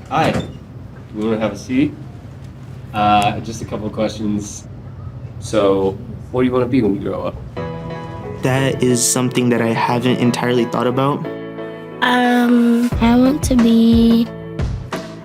Hi, we want to have a seat. Just a couple of questions. So, what do you want to be when you grow up? That is something that I haven't entirely thought about. I want to be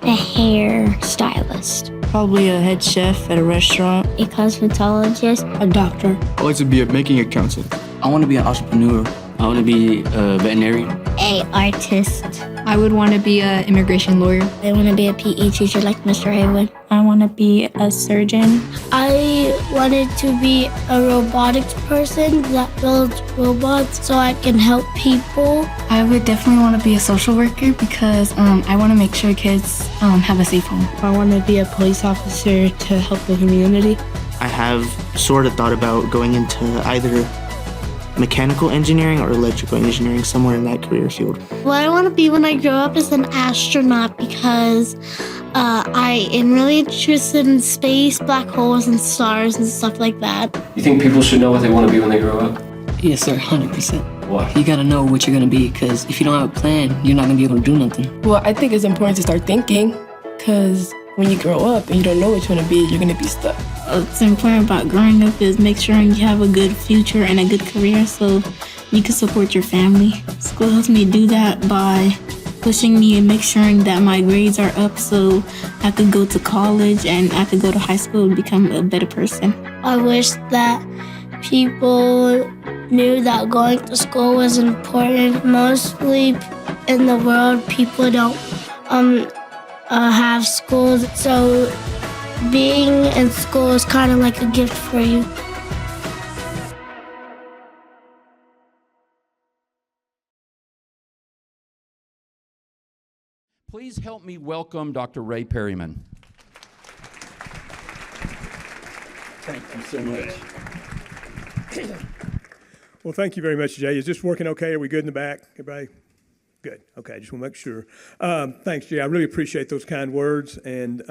a hair stylist, Probably a head chef at a restaurant. a cosmetologist, A doctor. I like to be a making accountant. I want to be an entrepreneur. I want to be a veterinarian. a artist. I would want to be an immigration lawyer. I want to be a PE teacher like Mr. Haywood. I want to be a surgeon. I wanted to be a robotics person that builds robots so I can help people. I would definitely want to be a social worker because I want to make sure kids have a safe home. I want to be a police officer to help the community. I have sort of thought about going into either mechanical engineering or electrical engineering, somewhere in that career field. What I want to be when I grow up is an astronaut because I am really interested in space, black holes, and stars and stuff like that. You think people should know what they want to be when they grow up? Yes, sir, 100%. What? You gotta know what you're gonna be, because if you don't have a plan, you're not gonna be able to do nothing. Well, I think it's important to start thinking because when you grow up and you don't know what you want to be, you're going to be stuck. What's important about growing up is make sure you have a good future and a good career so you can support your family. School helps me do that by pushing me and make sure that my grades are up so I could go to college and I could go to high school and become a better person. I wish that people knew that going to school was important. Mostly in the world, people don't have schools, so being in school is kind of like a gift for you. Please help me welcome Dr. Ray Perryman. Thank you so much. Well, thank you very much, Jay. Is this working okay? Are we good in the back? Everybody? Good. Okay, I just want to make sure. Thanks, Jay. I really appreciate those kind words, and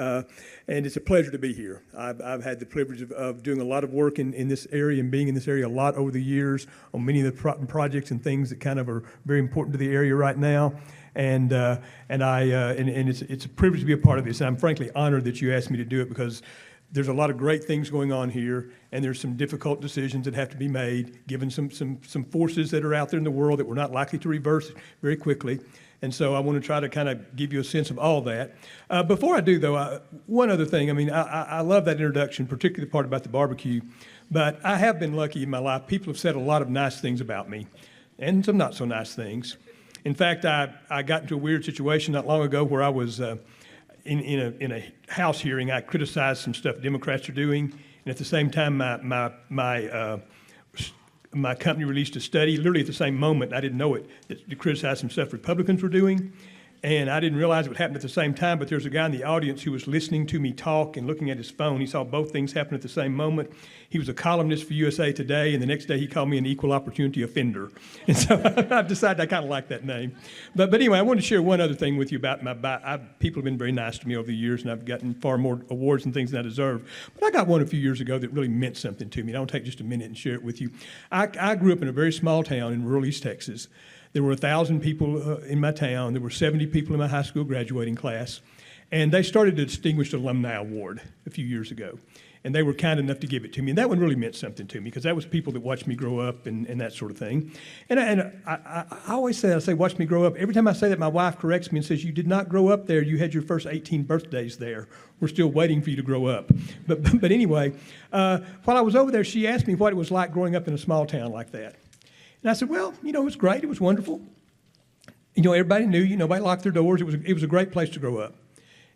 it's a pleasure to be here. I've had the privilege of doing a lot of work in this area and being in this area a lot over the years on many of the projects and things that kind of are very important to the area right now. And it's a privilege to be a part of this. And I'm frankly honored that you asked me to do it because there's a lot of great things going on here, and there's some difficult decisions that have to be made, given some forces that are out there in the world that we're not likely to reverse very quickly. And so I want to try to kind of give you a sense of all that. Before I do, though, one other thing. I mean, I love that introduction, particularly the part about the barbecue. But I have been lucky in my life. People have said a lot of nice things about me, and some not so nice things. In fact, I got into a weird situation not long ago where I was in a House hearing. I criticized some stuff Democrats are doing, and at the same time, my company released a study, literally at the same moment, I didn't know it, to criticize some stuff Republicans were doing. And I didn't realize it would happen at the same time, but there's a guy in the audience who was listening to me talk and looking at his phone. He saw both things happen at the same moment. He was a columnist for USA Today, and the next day he called me an equal opportunity offender. And so I've decided I kind of like that name. But anyway, I wanted to share one other thing with you about people have been very nice to me over the years, and I've gotten far more awards and things than I deserve. But I got one a few years ago that really meant something to me, and I'll take just a minute and share it with you. I grew up in a very small town in rural East Texas. There were 1,000 people in my town. There were 70 people in my high school graduating class. And they started a Distinguished Alumni Award a few years ago. And they were kind enough to give it to me. And that one really meant something to me because that was people that watched me grow up and that sort of thing. And I always say, watch me grow up. Every time I say that, my wife corrects me and says, you did not grow up there. You had your first 18 birthdays there. We're still waiting for you to grow up. But anyway, while I was over there, she asked me what it was like growing up in a small town like that. And I said, well, it was great. It was wonderful. Everybody knew, nobody locked their doors. It was a great place to grow up.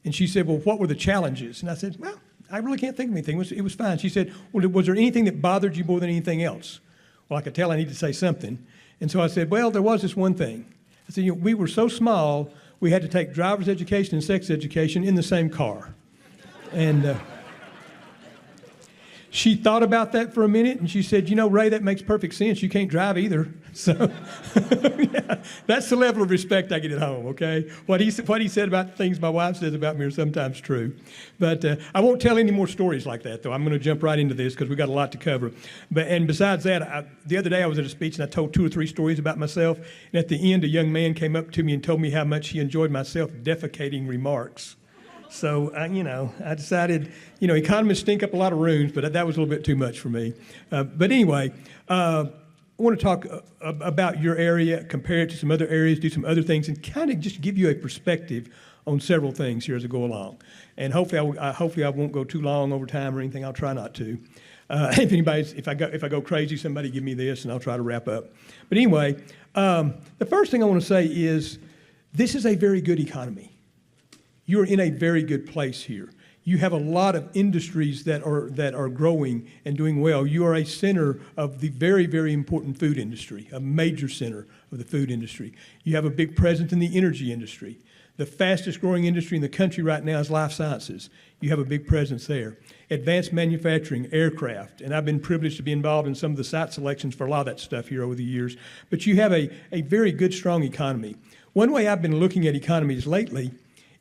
And she said, well, what were the challenges? And I said, well, I really can't think of anything. It was fine. She said, well, was there anything that bothered you more than anything else? Well, I could tell I needed to say something. And so I said, well, there was this one thing. I said, we were so small, we had to take driver's education and sex education in the same car. And She thought about that for a minute, and she said, you know, Ray, that makes perfect sense. You can't drive either. So yeah, that's the level of respect I get at home, okay? What he said about things my wife says about me are sometimes true. But I won't tell any more stories like that, though. I'm going to jump right into this because we've got a lot to cover. And besides that, the other day I was at a speech, and I told 2 or 3 stories about myself. And at the end, a young man came up to me and told me how much he enjoyed my self-defecating remarks. So, I decided, economists stink up a lot of rooms, but that was a little bit too much for me. But anyway, I want to talk about your area, compare it to some other areas, do some other things, and kind of just give you a perspective on several things here as I go along. And hopefully I won't go too long over time or anything. I'll try not to. If I go crazy, somebody give me this, and I'll try to wrap up. But anyway, the first thing I want to say is this is a very good economy. You're in a very good place here. You have a lot of industries that are growing and doing well. You are a center of the very, very important food industry, a major center of the food industry. You have a big presence in the energy industry. The fastest growing industry in the country right now is life sciences. You have a big presence there. Advanced manufacturing, aircraft, and I've been privileged to be involved in some of the site selections for a lot of that stuff here over the years. But you have a very good, strong economy. One way I've been looking at economies lately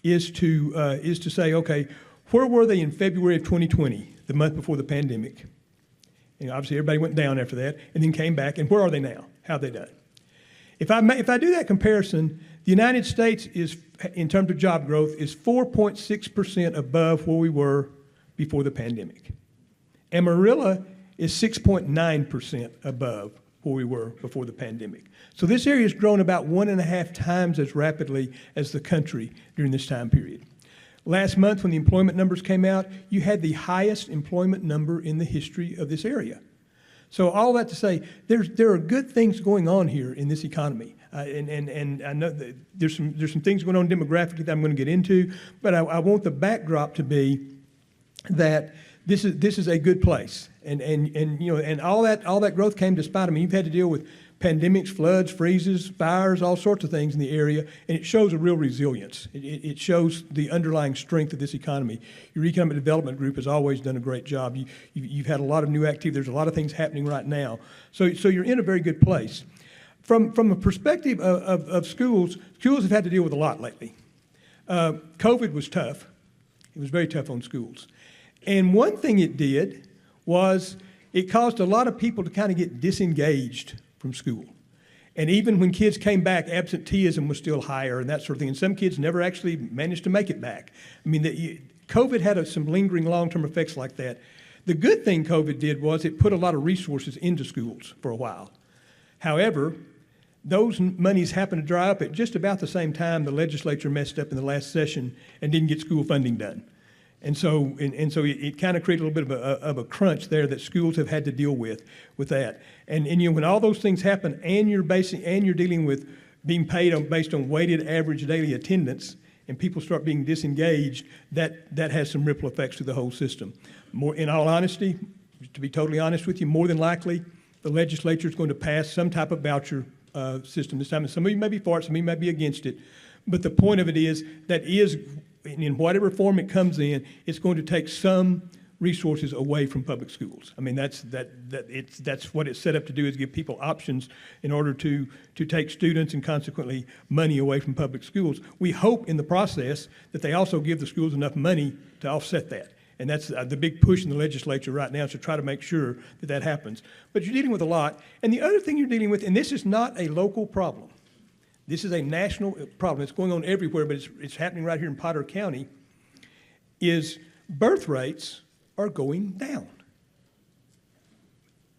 is to say, okay, where were they in February of 2020, the month before the pandemic? And obviously everybody went down after that and then came back, and where are they now? How have they done? If I do that comparison, the United States is, in terms of job growth, is 4.6% above where we were before the pandemic. Amarillo is 6.9% above where we were before the pandemic. So this area has grown about 1.5 times as rapidly as the country during this time period. Last month, when the employment numbers came out, you had the highest employment number in the history of this area. So all that to say, there are good things going on here in this economy. And I know that there's some things going on demographically that I'm going to get into, but I want the backdrop to be that this is a good place. And all that growth came despite, you've had to deal with pandemics, floods, freezes, fires, all sorts of things in the area, and it shows a real resilience. It shows the underlying strength of this economy. Your Economic Development Group has always done a great job. You've had a lot of new activity. There's a lot of things happening right now. So you're in a very good place. From a perspective of schools have had to deal with a lot lately. COVID was tough. It was very tough on schools. And one thing it did was it caused a lot of people to kind of get disengaged from school. And even when kids came back, absenteeism was still higher and that sort of thing. And some kids never actually managed to make it back. COVID had some lingering long-term effects like that. The good thing COVID did was it put a lot of resources into schools for a while. However, those monies happened to dry up at just about the same time the legislature messed up in the last session and didn't get school funding done. And so it kind of created a little bit of a crunch there that schools have had to deal with that. And when all those things happen and you're dealing with being paid based on weighted average daily attendance, and people start being disengaged, that has some ripple effects to the whole system. In all honesty, to be totally honest with you, more than likely the legislature is going to pass some type of voucher system this time. And some of you may be for it, some of you may be against it. But the point of it is in whatever form it comes in, it's going to take some resources away from public schools. That's what it's set up to do, is give people options in order to take students and consequently money away from public schools. We hope in the process that they also give the schools enough money to offset that. And that's the big push in the legislature right now, is to try to make sure that happens. But you're dealing with a lot. And the other thing you're dealing with, and this is not a local problem, this is a national problem. It's going on everywhere, but it's happening right here in Potter County, is birth rates are going down.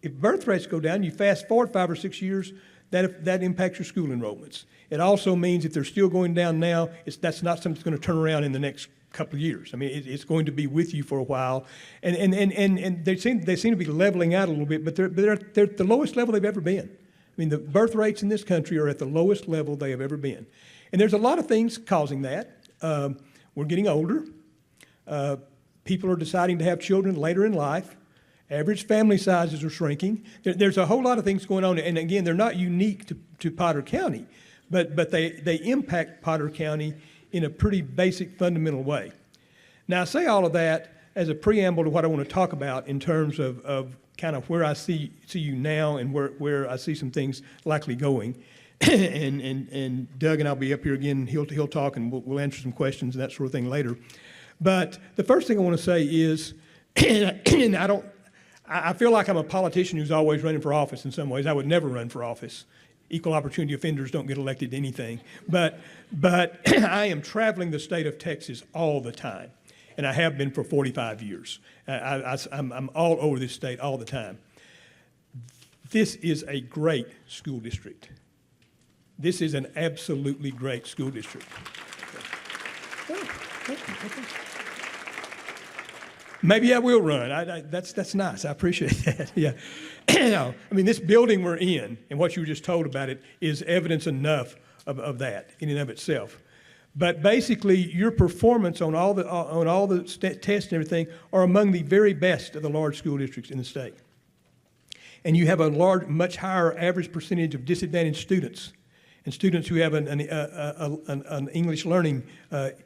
If birth rates go down, you fast forward 5 or 6 years, that impacts your school enrollments. It also means if they're still going down now, that's not something that's going to turn around in the next couple of years. It's going to be with you for a while. And they seem to be leveling out a little bit, but they're at the lowest level they've ever been. The birth rates in this country are at the lowest level they have ever been. And there's a lot of things causing that. We're getting older. People are deciding to have children later in life. Average family sizes are shrinking. There's a whole lot of things going on. And again, they're not unique to Potter County, but they impact Potter County in a pretty basic, fundamental way. Now, I say all of that, as a preamble to what I want to talk about in terms of kind of where I see you now and where I see some things likely going. and Doug and I'll be up here again. He'll talk and we'll answer some questions and that sort of thing later. But the first thing I want to say is, and I feel like I'm a politician who's always running for office in some ways. I would never run for office. Equal opportunity offenders don't get elected to anything. But I am traveling the state of Texas all the time, and I have been for 45 years. I'm all over this state all the time. This is a great school district. This is an absolutely great school district. Maybe I will run. That's nice. I appreciate that. Yeah. I mean, this building we're in and what you were just told about it is evidence enough of that in and of itself. But basically, your performance on all the tests and everything are among the very best of the large school districts in the state. And you have a much higher average percentage of disadvantaged students and students who have an English learning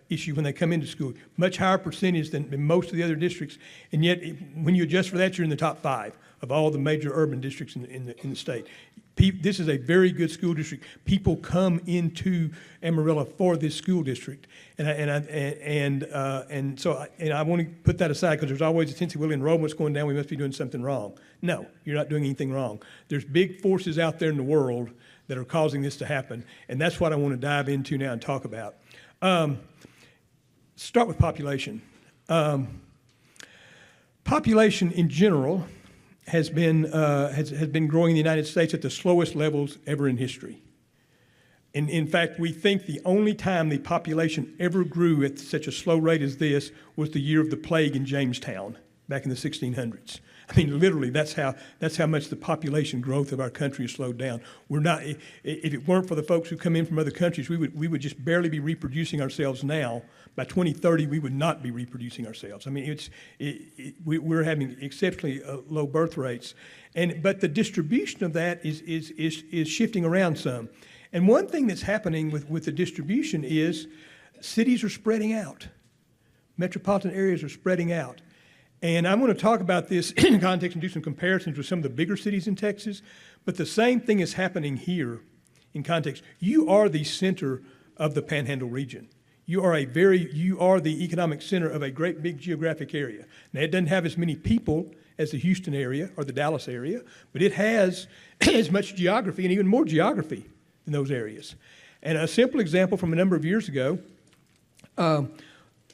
issue when they come into school, much higher percentage than most of the other districts. And yet, when you adjust for that, you're in the top 5 of all the major urban districts in the state. This is a very good school district. People come into Amarillo for this school district, and so I want to put that aside because there's always a tendency, well, enrollment's going down, we must be doing something wrong. No, you're not doing anything wrong. There's big forces out there in the world that are causing this to happen, and that's what I want to dive into now and talk about. Start with population. Population in general has been growing in the United States at the slowest levels ever in history. And in fact, we think the only time the population ever grew at such a slow rate as this was the year of the plague in Jamestown back in the 1600s. I mean, literally, that's how much the population growth of our country has slowed down. We're not. If it weren't for the folks who come in from other countries, we would just barely be reproducing ourselves now. By 2030, we would not be reproducing ourselves. I mean, we're having exceptionally low birth rates, but the distribution of that is shifting around some. And one thing that's happening with the distribution is cities are spreading out. Metropolitan areas are spreading out. And I'm going to talk about this in context and do some comparisons with some of the bigger cities in Texas, but the same thing is happening here in context. You are the center of the Panhandle region. You are the economic center of a great big geographic area. Now, it doesn't have as many people as the Houston area or the Dallas area, but it has as much geography and even more geography in those areas. And a simple example from a number of years ago,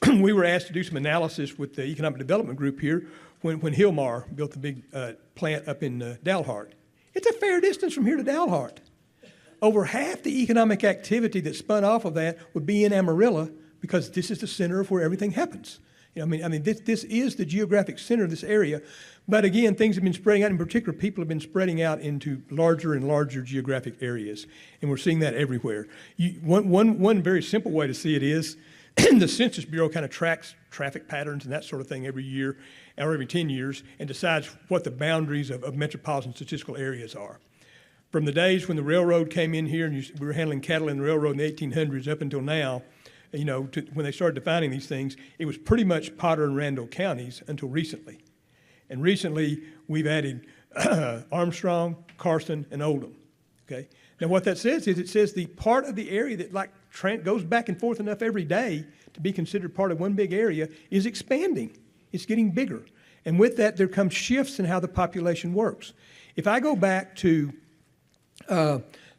we were asked to do some analysis with the Economic Development Group here when Hillmar built the big plant up in Dalhart. It's a fair distance from here to Dalhart. Over half the economic activity that spun off of that would be in Amarillo because this is the center of where everything happens. You know, I mean, this is the geographic center of this area. But again, things have been spreading out. In particular, people have been spreading out into larger and larger geographic areas, and we're seeing that everywhere. One very simple way to see it is the Census Bureau kind of tracks traffic patterns and that sort of thing every year or every 10 years and decides what the boundaries of metropolitan statistical areas are. From the days when the railroad came in here and we were handling cattle in the railroad in the 1800s up until now, you know, when they started defining these things, it was pretty much Potter and Randall counties until recently. And recently, we've added Armstrong, Carson, and Oldham, okay? Now, what that says is it says the part of the area that goes back and forth enough every day to be considered part of one big area is expanding. It's getting bigger. And with that, there come shifts in how the population works. If I go back to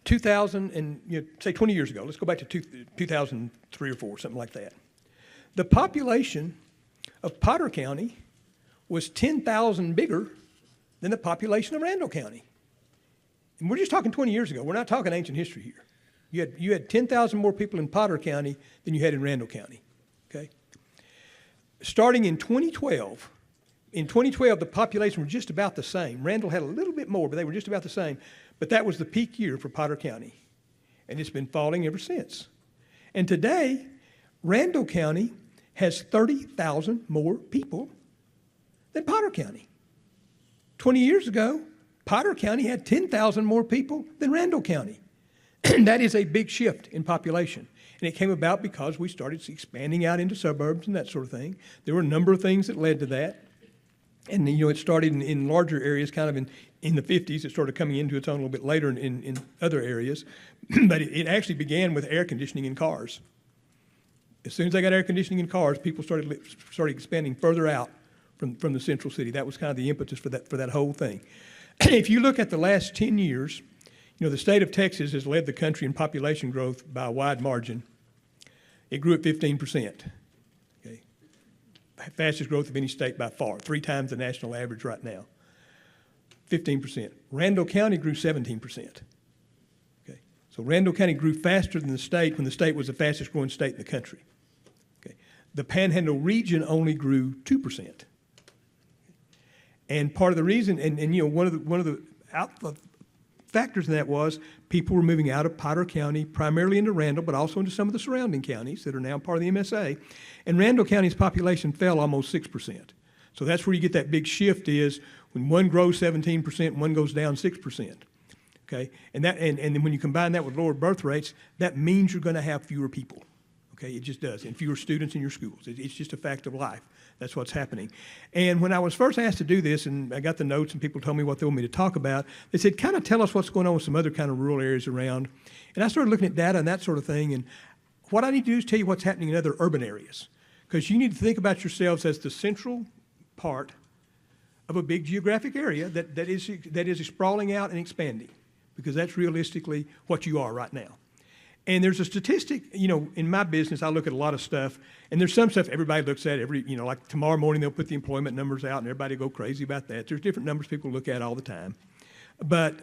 2000 and say 20 years ago, let's go back to 2003 or 4, something like that. The population of Potter County was 10,000 bigger than the population of Randall County. And we're just talking 20 years ago. We're not talking ancient history here. You had 10,000 more people in Potter County than you had in Randall County, okay? Starting in 2012, the population was just about the same. Randall had a little bit more, but they were just about the same. But that was the peak year for Potter County, and it's been falling ever since. And today, Randall County has 30,000 more people than Potter County. 20 years ago, Potter County had 10,000 more people than Randall County. And that is a big shift in population. And it came about because we started expanding out into suburbs and that sort of thing. There were a number of things that led to that. And, it started in larger areas kind of in the 50s. It started coming into its own a little bit later in other areas. But it actually began with air conditioning in cars. As soon as they got air conditioning in cars, people started expanding further out from the central city. That was kind of the impetus for that whole thing. If you look at the last 10 years, the state of Texas has led the country in population growth by a wide margin. It grew at 15%. Okay, fastest growth of any state by far, 3 times the national average right now. 15%. Randall County grew 17%. Okay, so Randall County grew faster than the state when the state was the fastest growing state in the country. Okay, the Panhandle region only grew 2%. And part of the reason, one of the factors in that was people were moving out of Potter County, primarily into Randall, but also into some of the surrounding counties that are now part of the MSA. And Randall County's population fell almost 6%. So that's where you get that big shift is when one grows 17% and one goes down 6%. Okay, and then when you combine that with lower birth rates, that means you're going to have fewer people. Okay, it just does, and fewer students in your schools. It's just a fact of life. That's what's happening. And when I was first asked to do this, and I got the notes and people told me what they want me to talk about, they said, kind of tell us what's going on with some other kind of rural areas around. And I started looking at data and that sort of thing. And what I need to do is tell you what's happening in other urban areas. Because you need to think about yourselves as the central part of a big geographic area that is sprawling out and expanding. Because that's realistically what you are right now. And there's a statistic, in my business, I look at a lot of stuff, and there's some stuff everybody looks at like tomorrow morning they'll put the employment numbers out and everybody go crazy about that. There's different numbers people look at all the time. But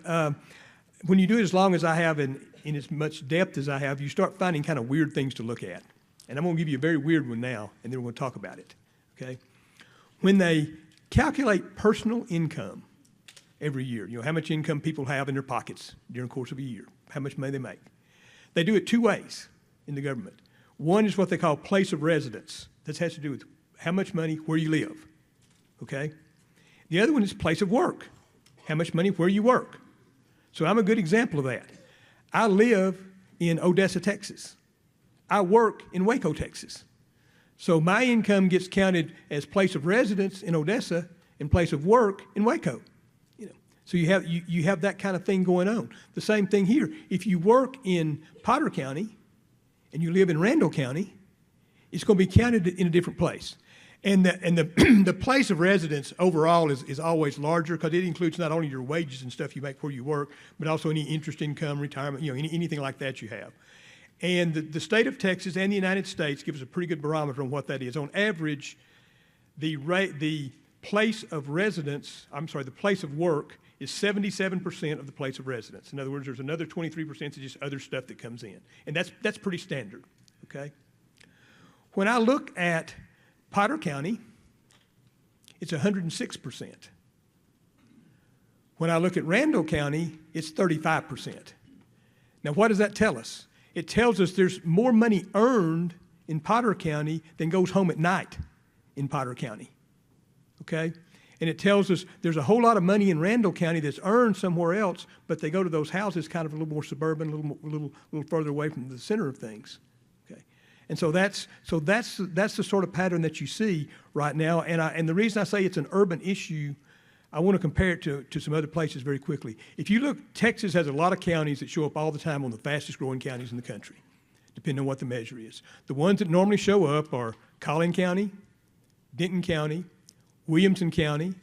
when you do it as long as I have and in as much depth as I have, you start finding kind of weird things to look at. And I'm going to give you a very weird one now, and then we're going to talk about it, okay? When they calculate personal income every year, how much income people have in their pockets during the course of a year, how much money they make. They do it 2 ways in the government. One is what they call place of residence. This has to do with how much money, where you live, okay? The other one is place of work, how much money, where you work. So I'm a good example of that. I live in Odessa, Texas. I work in Waco, Texas. So my income gets counted as place of residence in Odessa and place of work in Waco. So you have that kind of thing going on. The same thing here. If you work in Potter County and you live in Randall County, it's going to be counted in a different place. And the place of residence overall is always larger because it includes not only your wages and stuff you make where you work, but also any interest income, retirement, anything like that you have. And the state of Texas and the United States gives us a pretty good barometer on what that is. On average, the place of work is 77% of the place of residence. In other words, there's another 23% of just other stuff that comes in. And that's pretty standard, okay? When I look at Potter County, it's 106%. When I look at Randall County, it's 35%. Now, what does that tell us? It tells us there's more money earned in Potter County than goes home at night in Potter County, okay? And it tells us there's a whole lot of money in Randall County that's earned somewhere else, but they go to those houses kind of a little more suburban, a little further away from the center of things. Okay, and so that's the sort of pattern that you see right now. And the reason I say it's an urban issue, I want to compare it to some other places very quickly. If you look, Texas has a lot of counties that show up all the time on the fastest growing counties in the country, depending on what the measure is. The ones that normally show up are Collin County, Denton County, Williamson County,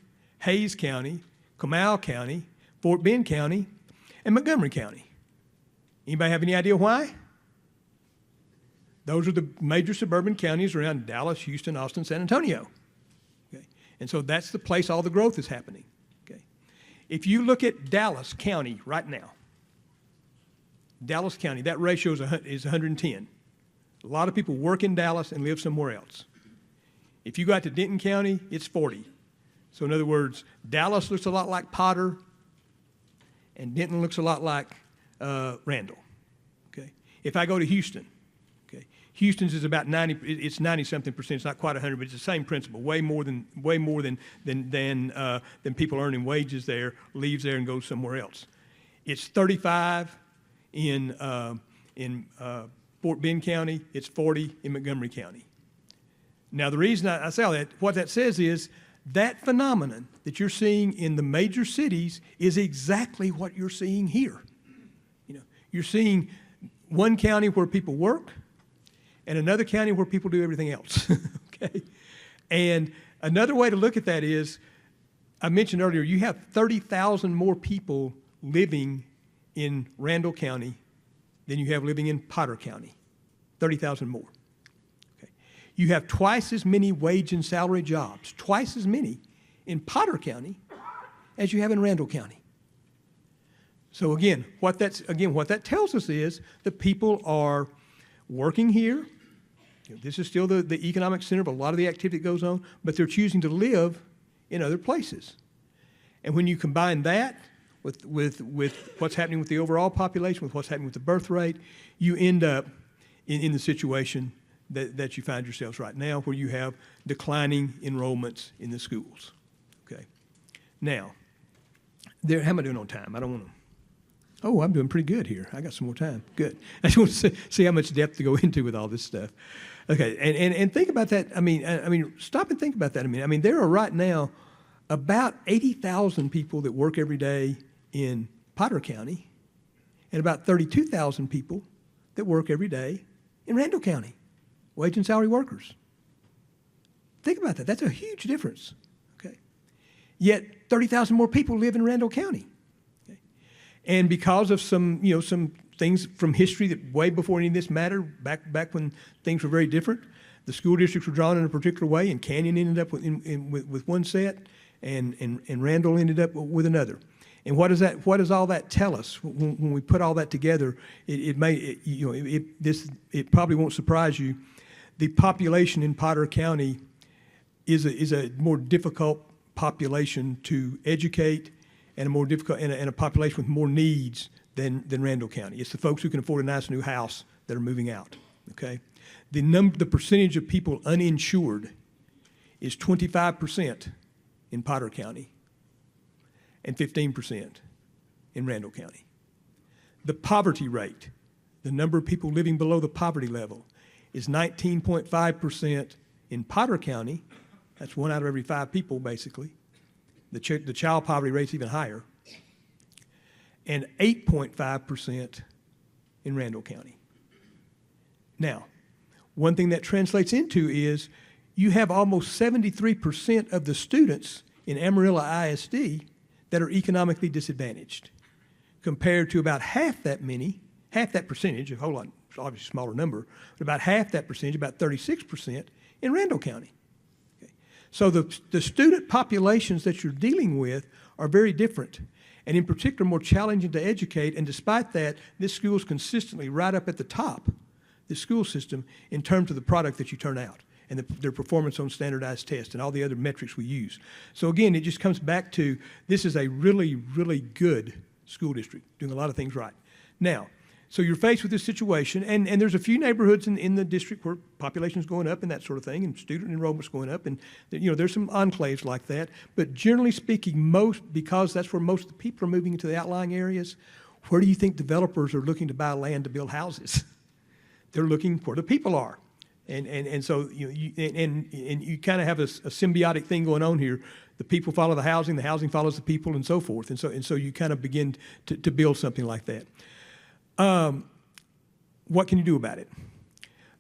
Hayes County, Comal County, Fort Bend County, and Montgomery County. Anybody have any idea why? Those are the major suburban counties around Dallas, Houston, Austin, San Antonio. Okay? And so that's the place all the growth is happening. Okay? If you look at Dallas County right now, Dallas County, that ratio is 110. A lot of people work in Dallas and live somewhere else. If you go out to Denton County, it's 40. So in other words, Dallas looks a lot like Potter, and Denton looks a lot like Randall. Okay. If I go to Houston, okay, Houston's is about 90. It's 90-something percent. It's not quite 100, but it's the same principle. Way more than people earning wages there leaves there and goes somewhere else. It's 35 in Fort Bend County, it's 40 in Montgomery County. Now, the reason I say all that, what that says is that phenomenon that you're seeing in the major cities is exactly what you're seeing here. You know, you're seeing one county where people work and another county where people do everything else, okay? And another way to look at that is, I mentioned earlier, you have 30,000 more people living in Randall County than you have living in Potter County, 30,000 more. Okay. You have twice as many wage and salary jobs, twice as many in Potter County as you have in Randall County. So again, what that tells us is the people are working here. You know, this is still the economic center of a lot of the activity that goes on, but they're choosing to live in other places. And when you combine that with what's happening with the overall population, with what's happening with the birth rate, you end up in the situation that you find yourselves right now, where you have declining enrollments in the schools. Okay. Now, how am I doing on time? I don't want to. Oh, I'm doing pretty good here. I got some more time. Good. I just want to see how much depth to go into with all this stuff. Okay, and think about that. I mean, stop and think about that a minute. I mean, there are right now about 80,000 people that work every day in Potter County, and about 32,000 people that work every day in Randall County, wage and salary workers. Think about that. That's a huge difference. Okay, yet 30,000 more people live in Randall County. Okay? And because of some things from history that way before any of this mattered, back when things were very different, the school districts were drawn in a particular way, and Canyon ended up with one set, and Randall ended up with another. And what does all that tell us? When we put all that together, it probably won't surprise you. The population in Potter County is a more difficult population to educate, and a population with more needs than Randall County. It's the folks who can afford a nice new house that are moving out. Okay, the percentage of people uninsured is 25% in Potter County and 15% in Randall County. The poverty rate, the number of people living below the poverty level, is 19.5% in Potter County. That's 1 out of every 5 people, basically. The child poverty rate's even higher. And 8.5% in Randall County. Now, one thing that translates into is you have almost 73% of the students in Amarillo ISD that are economically disadvantaged, compared to about half that percentage, a whole lot, obviously smaller number, but about half that percentage, about 36% in Randall County. Okay. So the student populations that you're dealing with are very different, and in particular more challenging to educate, and despite that, this school is consistently right up at the top, the school system, in terms of the product that you turn out, and their performance on standardized tests and all the other metrics we use. So again, it just comes back to this is a really, really good school district, doing a lot of things right. Now, so you're faced with this situation, and there's a few neighborhoods in the district where population is going up and that sort of thing, and student enrollment's going up, and there's some enclaves like that. But generally speaking, because that's where most of the people are moving into the outlying areas, where do you think developers are looking to buy land to build houses? They're looking where the people are. And so you kind of have a symbiotic thing going on here. The people follow the housing follows the people, and so forth. And so you kind of begin to build something like that. What can you do about it?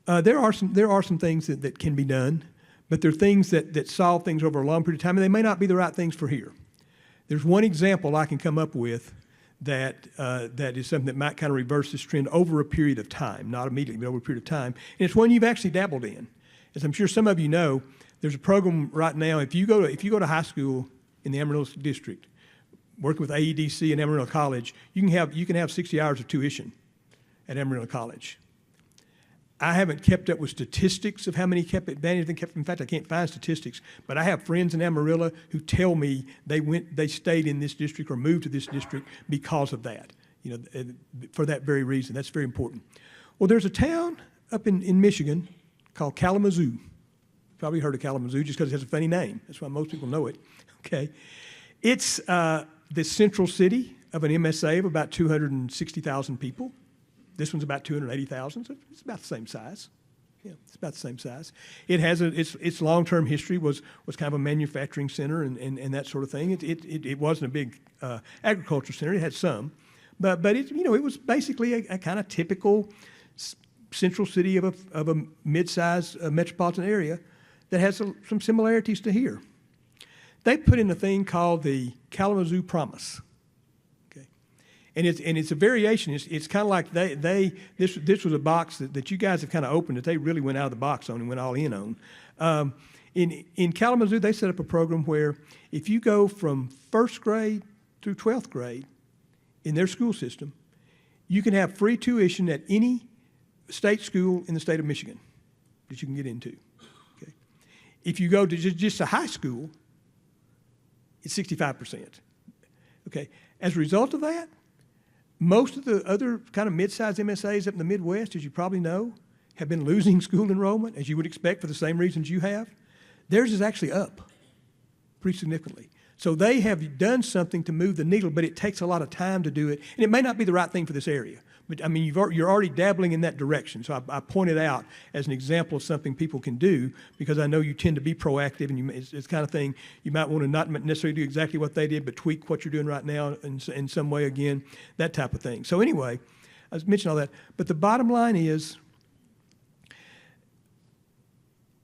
There are some things that can be done, but they're things that solve things over a long period of time, and they may not be the right things for here. There's one example I can come up with that is something that might kind of reverse this trend over a period of time, not immediately, but over a period of time. And it's one you've actually dabbled in. As I'm sure some of you know, there's a program right now. If you go to high school in the Amarillo district, working with AEDC and Amarillo College, you can have 60 hours of tuition at Amarillo College. I haven't kept up with statistics of how many kept advantage and kept. In fact, I can't find statistics, but I have friends in Amarillo who tell me they stayed in this district or moved to this district because of that. For that very reason. That's very important. Well, there's a town up in Michigan called Kalamazoo. You've probably heard of Kalamazoo just because it has a funny name. That's why most people know it. Okay, it's the central city of an MSA of about 260,000 people. This one's about 280,000, so it's about the same size. Yeah, it's about the same size. It has its long-term history was kind of a manufacturing center and that sort of thing. It wasn't a big agriculture center. It had some, but it was basically a kind of typical central city of a mid-sized metropolitan area that has some similarities to here. They put in a thing called the Kalamazoo Promise. And it's a variation. It's kind of like this was a box that you guys have kind of opened that they really went out of the box on and went all in on. In Kalamazoo, they set up a program where if you go from first grade through 12th grade in their school system, you can have free tuition at any state school in the state of Michigan that you can get into. Okay. If you go to just a high school, it's 65%. Okay. As a result of that, most of the other kind of mid-sized MSAs up in the Midwest, as you probably know, have been losing school enrollment, as you would expect for the same reasons you have. Theirs is actually up pretty significantly. So they have done something to move the needle, but it takes a lot of time to do it. And it may not be the right thing for this area. But, I mean, you're already dabbling in that direction. So I pointed out as an example of something people can do because I know you tend to be proactive and it's the kind of thing you might want to not necessarily do exactly what they did, but tweak what you're doing right now in some way again, that type of thing. So anyway, I was mentioning all that. But the bottom line is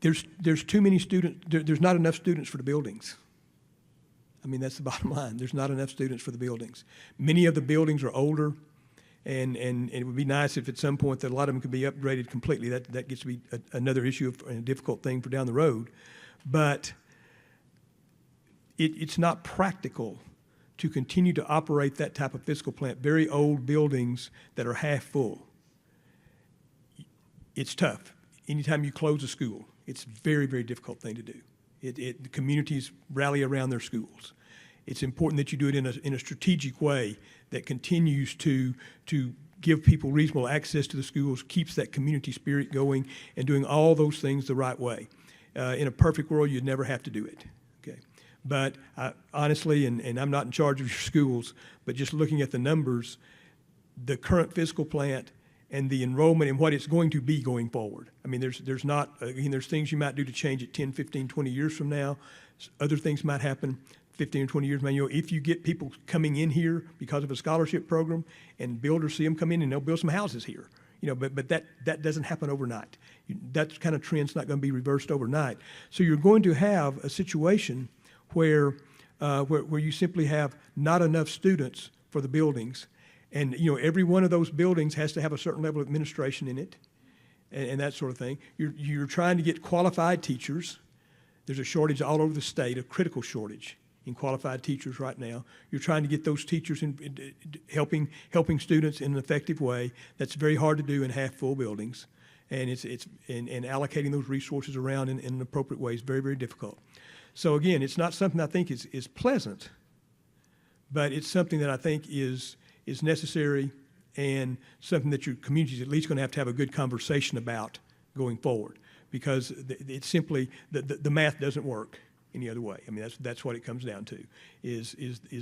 there's too many students. There's not enough students for the buildings. I mean, that's the bottom line. There's not enough students for the buildings. Many of the buildings are older. And it would be nice if at some point that a lot of them could be upgraded completely. That gets to be another issue and a difficult thing for down the road. But it's not practical to continue to operate that type of physical plant, very old buildings that are half full. It's tough. Anytime you close a school, it's a very, very difficult thing to do. The communities rally around their schools. It's important that you do it in a strategic way that continues to give people reasonable access to the schools, keeps that community spirit going, and doing all those things the right way. In a perfect world, you'd never have to do it. Okay, but honestly, and I'm not in charge of your schools, but just looking at the numbers, the current physical plant and the enrollment and what it's going to be going forward. I mean, there's things you might do to change it 10, 15, 20 years from now. Other things might happen 15 or 20 years, man, if you get people coming in here because of a scholarship program and builders see them come in and they'll build some houses here, but that doesn't happen overnight. That kind of trend's not going to be reversed overnight. So you're going to have a situation where you simply have not enough students for the buildings. And, every one of those buildings has to have a certain level of administration in it and that sort of thing. You're trying to get qualified teachers. There's a shortage all over the state, a critical shortage in qualified teachers right now. You're trying to get those teachers in helping students in an effective way. That's very hard to do in half-full buildings, and and allocating those resources around in an appropriate way is very, very difficult. So again, it's not something I think is pleasant, but it's something that I think is necessary and something that your community is at least going to have a good conversation about going forward, because it's simply the math doesn't work any other way. I mean, that's what it comes down to, is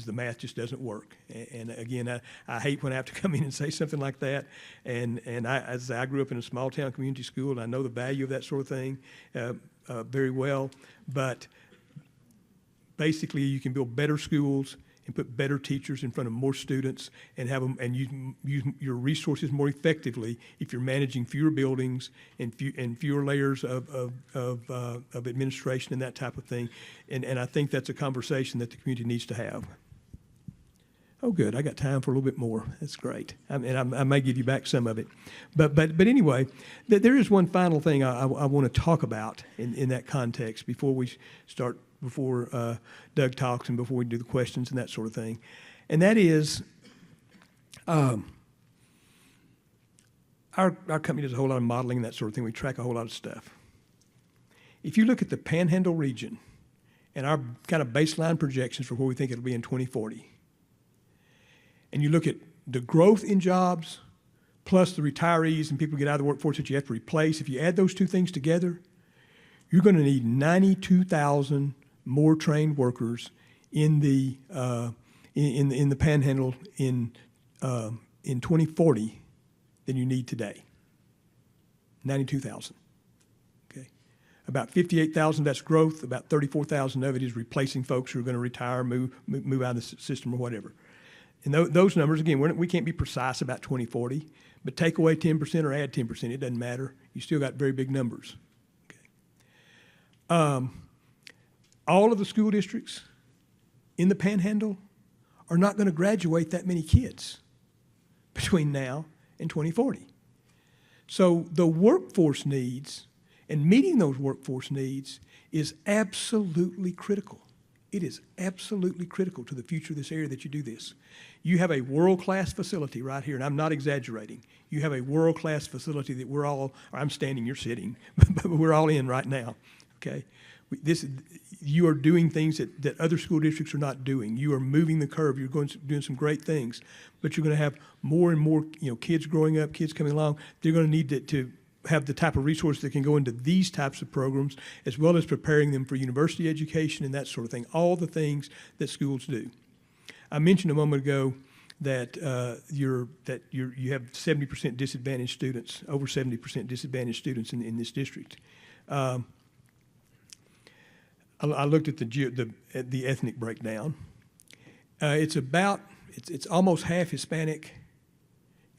the math just doesn't work. And again, I hate when I have to come in and say something like that. And I grew up in a small town community school, and I know the value of that sort of thing very well. But basically, you can build better schools and put better teachers in front of more students and have them and use your resources more effectively if you're managing fewer buildings and fewer layers of administration and that type of thing. And I think that's a conversation that the community needs to have. Oh, good. I got time for a little bit more. That's great. I may give you back some of it. But anyway, there is one final thing I want to talk about in that context before Doug talks and before we do the questions and that sort of thing. And that is, our company does a whole lot of modeling and that sort of thing. We track a whole lot of stuff. If you look at the Panhandle region and our kind of baseline projections for where we think it'll be in 2040, and you look at the growth in jobs plus the retirees and people get out of the workforce that you have to replace, if you add those two things together, you're going to need 92,000 more trained workers in the Panhandle in 2040 than you need today. 92,000. Okay. About 58,000, that's growth. About 34,000 of it is replacing folks who are going to retire, move out of the system or whatever. And those numbers, again, we can't be precise about 2040, but take away 10% or add 10%, it doesn't matter. You still got very big numbers. Okay. All of the school districts in the Panhandle are not going to graduate that many kids between now and 2040. So the workforce needs and meeting those workforce needs is absolutely critical. It is absolutely critical to the future of this area that you do this. You have a world-class facility right here, and I'm not exaggerating. You have a world-class facility that we're all, or I'm standing, you're sitting, but we're all in right now, okay? You are doing things that other school districts are not doing. You are moving the curve. You're doing some great things, but you're going to have more and more kids growing up, kids coming along. They're going to need to have the type of resources that can go into these types of programs, as well as preparing them for university education and that sort of thing, all the things that schools do. I mentioned a moment ago that you have 70% disadvantaged students, over 70% disadvantaged students in this district. I looked at the ethnic breakdown. It's almost half Hispanic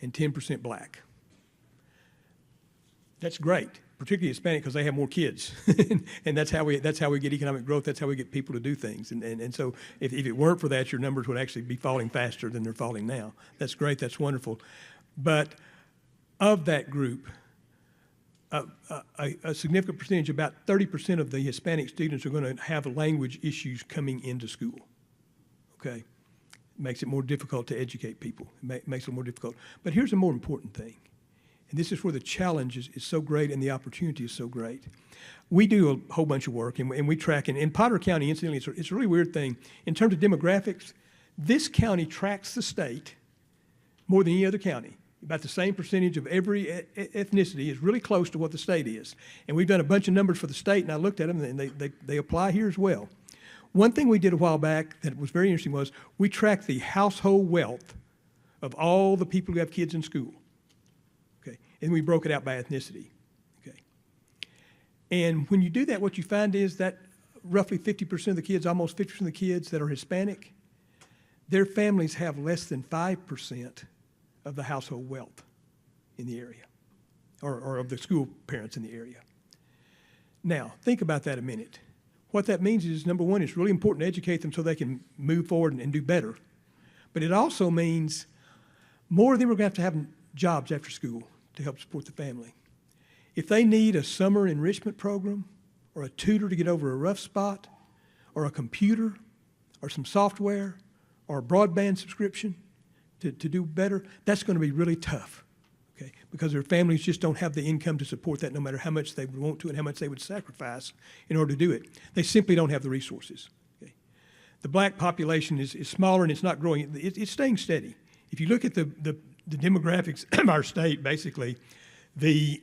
and 10% Black. That's great, particularly Hispanic, because they have more kids, and that's how we get economic growth. That's how we get people to do things. And so if it weren't for that, your numbers would actually be falling faster than they're falling now. That's great. That's wonderful. But of that group, a significant percentage, about 30% of the Hispanic students are going to have language issues coming into school. Okay, makes it more difficult to educate people. It makes it more difficult. But here's a more important thing. And this is where the challenge is so great and the opportunity is so great. We do a whole bunch of work, and we track. And in Potter County, incidentally, it's a really weird thing. In terms of demographics, this county tracks the state more than any other county. About the same percentage of every ethnicity is really close to what the state is. And we've done a bunch of numbers for the state, and I looked at them, and they apply here as well. One thing we did a while back that was very interesting was we tracked the household wealth of all the people who have kids in school. And we broke it out by ethnicity, okay? And when you do that, what you find is that roughly 50% of the kids, almost 50% of the kids that are Hispanic, their families have less than 5% of the household wealth in the area, or of the school parents in the area. Now, think about that a minute. What that means is, number one, it's really important to educate them so they can move forward and do better. But it also means more of them are going to have jobs after school to help support the family. If they need a summer enrichment program or a tutor to get over a rough spot or a computer or some software or a broadband subscription to do better, that's going to be really tough, okay? Because their families just don't have the income to support that no matter how much they would want to and how much they would sacrifice in order to do it. They simply don't have the resources, okay? The Black population is smaller and it's not growing. It's staying steady. If you look at the demographics of our state, basically, the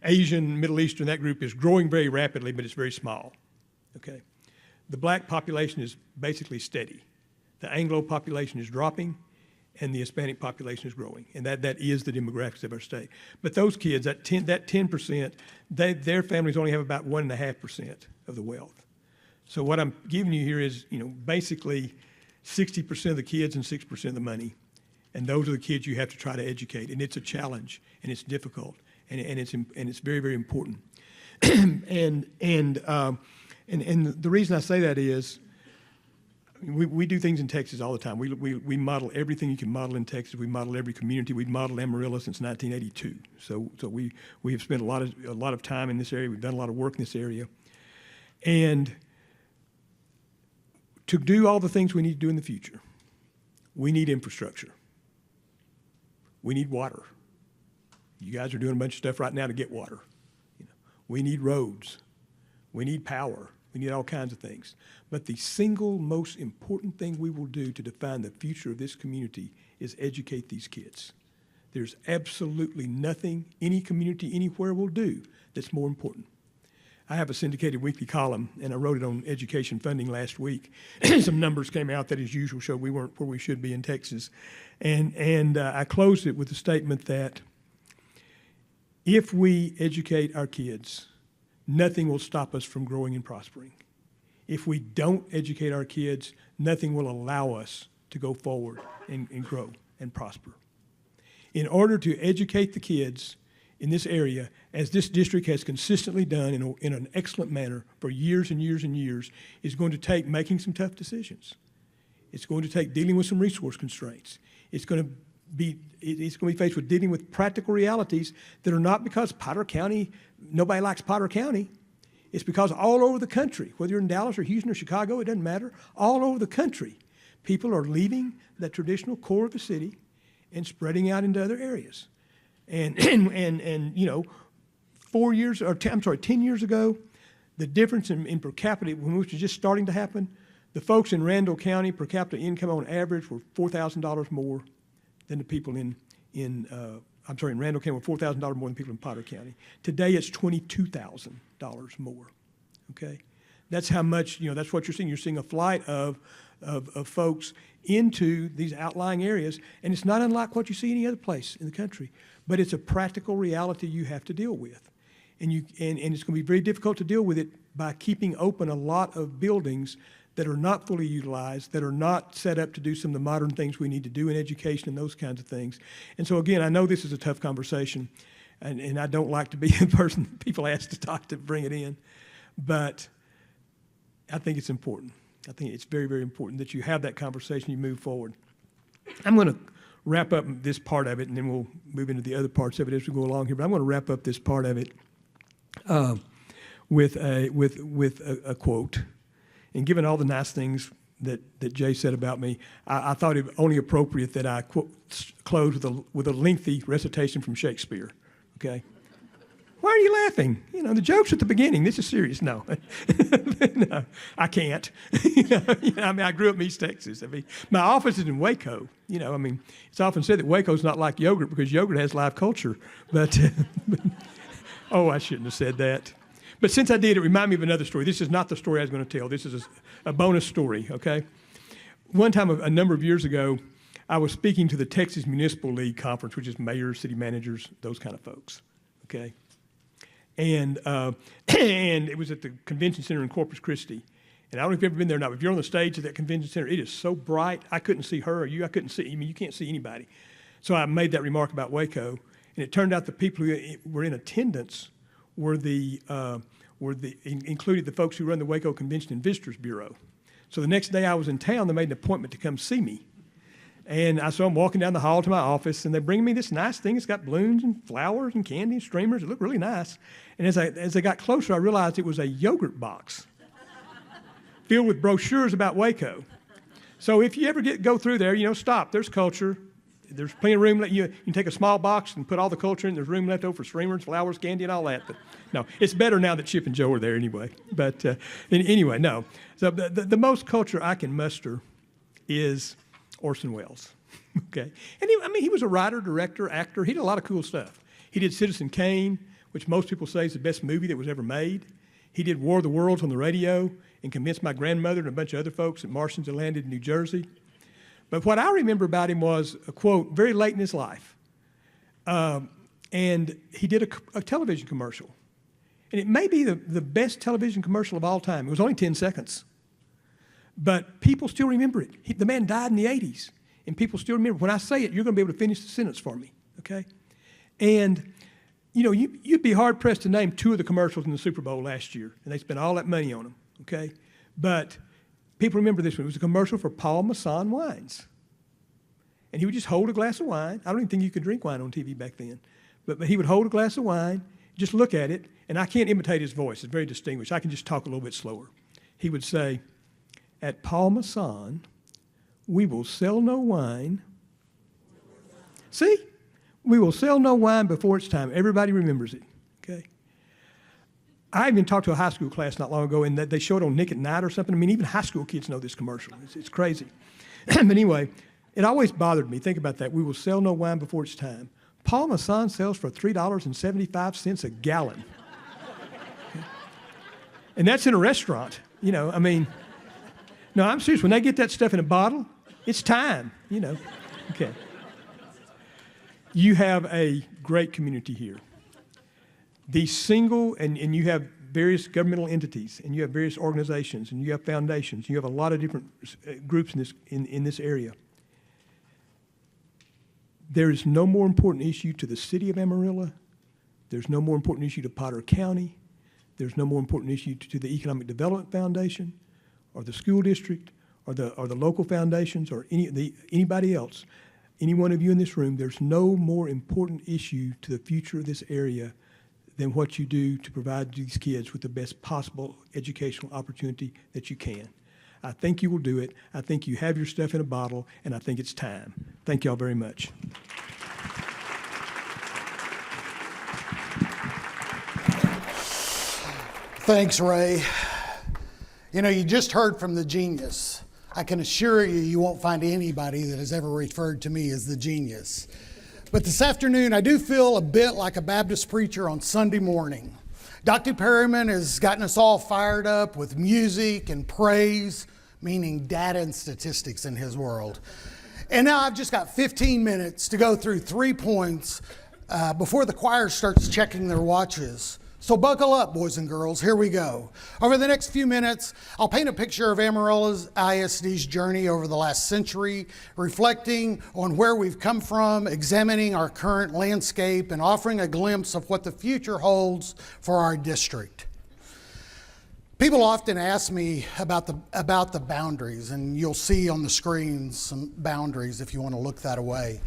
Asian, Middle Eastern, that group is growing very rapidly, but it's very small, okay? The Black population is basically steady. The Anglo population is dropping, and the Hispanic population is growing, and that is the demographics of our state. But those kids, that 10%, their families only have about 1.5% of the wealth. So what I'm giving you here is, basically 60% of the kids and 6% of the money. And those are the kids you have to try to educate, and it's a challenge, and it's difficult, and it's very, very important. and the reason I say that is, we do things in Texas all the time. We model everything you can model in Texas. We model every community. We've modeled Amarillo since 1982. So we have spent a lot of time in this area. We've done a lot of work in this area, and to do all the things we need to do in the future, we need infrastructure. We need water. You guys are doing a bunch of stuff right now to get water. We need roads. We need power. We need all kinds of things. But the single most important thing we will do to define the future of this community is educate these kids. There's absolutely nothing any community anywhere will do that's more important. I have a syndicated weekly column, and I wrote it on education funding last week. Some numbers came out that, as usual, showed we weren't where we should be in Texas. And I closed it with the statement that If we educate our kids, nothing will stop us from growing and prospering. If we don't educate our kids, nothing will allow us to go forward and grow and prosper. In order to educate the kids in this area, as this district has consistently done in an excellent manner for years and years and years, is going to take making some tough decisions. It's going to take dealing with some resource constraints. It's going to be faced with dealing with practical realities that are not because Potter County, nobody likes Potter County. It's because all over the country, whether you're in Dallas or Houston or Chicago, it doesn't matter, all over the country, people are leaving the traditional core of the city and spreading out into other areas. And 10 years ago, the difference in per capita, which was just starting to happen, the folks in Randall County, per capita income on average were $4,000 more than the people in Randall County were $4,000 more than people in Potter County. Today it's $22,000 more, okay? That's how much, that's what you're seeing. You're seeing a flight of folks into these outlying areas, and it's not unlike what you see any other place in the country, but it's a practical reality you have to deal with. And it's going to be very difficult to deal with it by keeping open a lot of buildings that are not fully utilized, that are not set up to do some of the modern things we need to do in education and those kinds of things. And so again, I know this is a tough conversation, and I don't like to be the person people ask to talk to bring it in, but I think it's important. I think it's very, very important that you have that conversation, you move forward. I'm going to wrap up this part of it, and then we'll move into the other parts of it as we go along here, but I'm going to wrap up this part of it with a quote. And given all the nice things that Jay said about me, I thought it only appropriate that I close with a lengthy recitation from Shakespeare, okay? Why are you laughing? The joke's at the beginning. This is serious. No, no, I can't. I grew up in East Texas. My office is in Waco. It's often said that Waco's not like yogurt because yogurt has live culture. But I shouldn't have said that. But since I did, it reminded me of another story. This is not the story I was going to tell. This is a bonus story, okay? One time, a number of years ago, I was speaking to the Texas Municipal League Conference, which is mayors, city managers, those kind of folks, okay? And it was at the convention center in Corpus Christi. And I don't know if you've ever been there or not, but if you're on the stage at that convention center, it is so bright, I couldn't see her or you. I couldn't see, you can't see anybody. So I made that remark about Waco. And it turned out the people who were in attendance included the folks who run the Waco Convention and Visitors Bureau. So the next day I was in town, they made an appointment to come see me. And I saw them walking down the hall to my office, and they bring me this nice thing. It's got balloons and flowers and candy and streamers. It looked really nice. And as I got closer, I realized it was a yogurt box filled with brochures about Waco. So if you ever go through there, stop. There's culture. There's plenty of room. You can take a small box and put all the culture in. There's room left over for streamers, flowers, candy, and all that. But no, it's better now that Chip and Joe are there anyway. But anyway, no. So the most culture I can muster is Orson Welles. Okay, and he was a writer, director, actor. He did a lot of cool stuff. He did Citizen Kane, which most people say is the best movie that was ever made. He did War of the Worlds on the radio and convinced my grandmother and a bunch of other folks that Martians had landed in New Jersey. But what I remember about him was a quote very late in his life. And he did a television commercial. And it may be the best television commercial of all time. It was only 10 seconds. But people still remember it. The man died in the 80s. And people still remember. When I say it, you're going to be able to finish the sentence for me. Okay? And, you'd be hard-pressed to name two of the commercials in the Super Bowl last year. And they spent all that money on them. Okay? But people remember this one. It was a commercial for Paul Masson wines. And he would just hold a glass of wine. I don't even think you could drink wine on TV back then. But he would hold a glass of wine, just look at it, and I can't imitate his voice. It's very distinguished. I can just talk a little bit slower. He would say, "At Paul Masson, we will sell no wine." See? We will sell no wine before it's time. Everybody remembers it. Okay? I even talked to a high school class not long ago, and they showed it on Nick at Night or something. Even high school kids know this commercial. It's crazy. But anyway, it always bothered me. Think about that. We will sell no wine before it's time. Paul Masson sells for $3.75 a gallon. Okay? And that's in a restaurant. No, I'm serious. When they get that stuff in a bottle, it's time, Okay. You have a great community here. The single, and you have various governmental entities, and you have various organizations, and you have foundations, you have a lot of different groups in this area. There is no more important issue to the city of Amarillo. There's no more important issue to Potter County. There's no more important issue to the Economic Development Foundation or the school district or the local foundations or anybody else. Any one of you in this room, there's no more important issue to the future of this area than what you do to provide these kids with the best possible educational opportunity that you can. I think you will do it. I think you have your stuff in a bottle, and I think it's time. Thank y'all very much. Thanks, Ray. You know, you just heard from the genius. I can assure you, you won't find anybody that has ever referred to me as the genius. But this afternoon, I do feel a bit like a Baptist preacher on Sunday morning. Dr. Perryman has gotten us all fired up with music and praise, meaning data and statistics in his world. And now I've just got 15 minutes to go through 3 points before the choir starts checking their watches. So buckle up, boys and girls, here we go. Over the next few minutes, I'll paint a picture of Amarillo's ISD's journey over the last century, reflecting on where we've come from, examining our current landscape, and offering a glimpse of what the future holds for our district. People often ask me about the boundaries, and you'll see on the screen some boundaries if you want to look that away.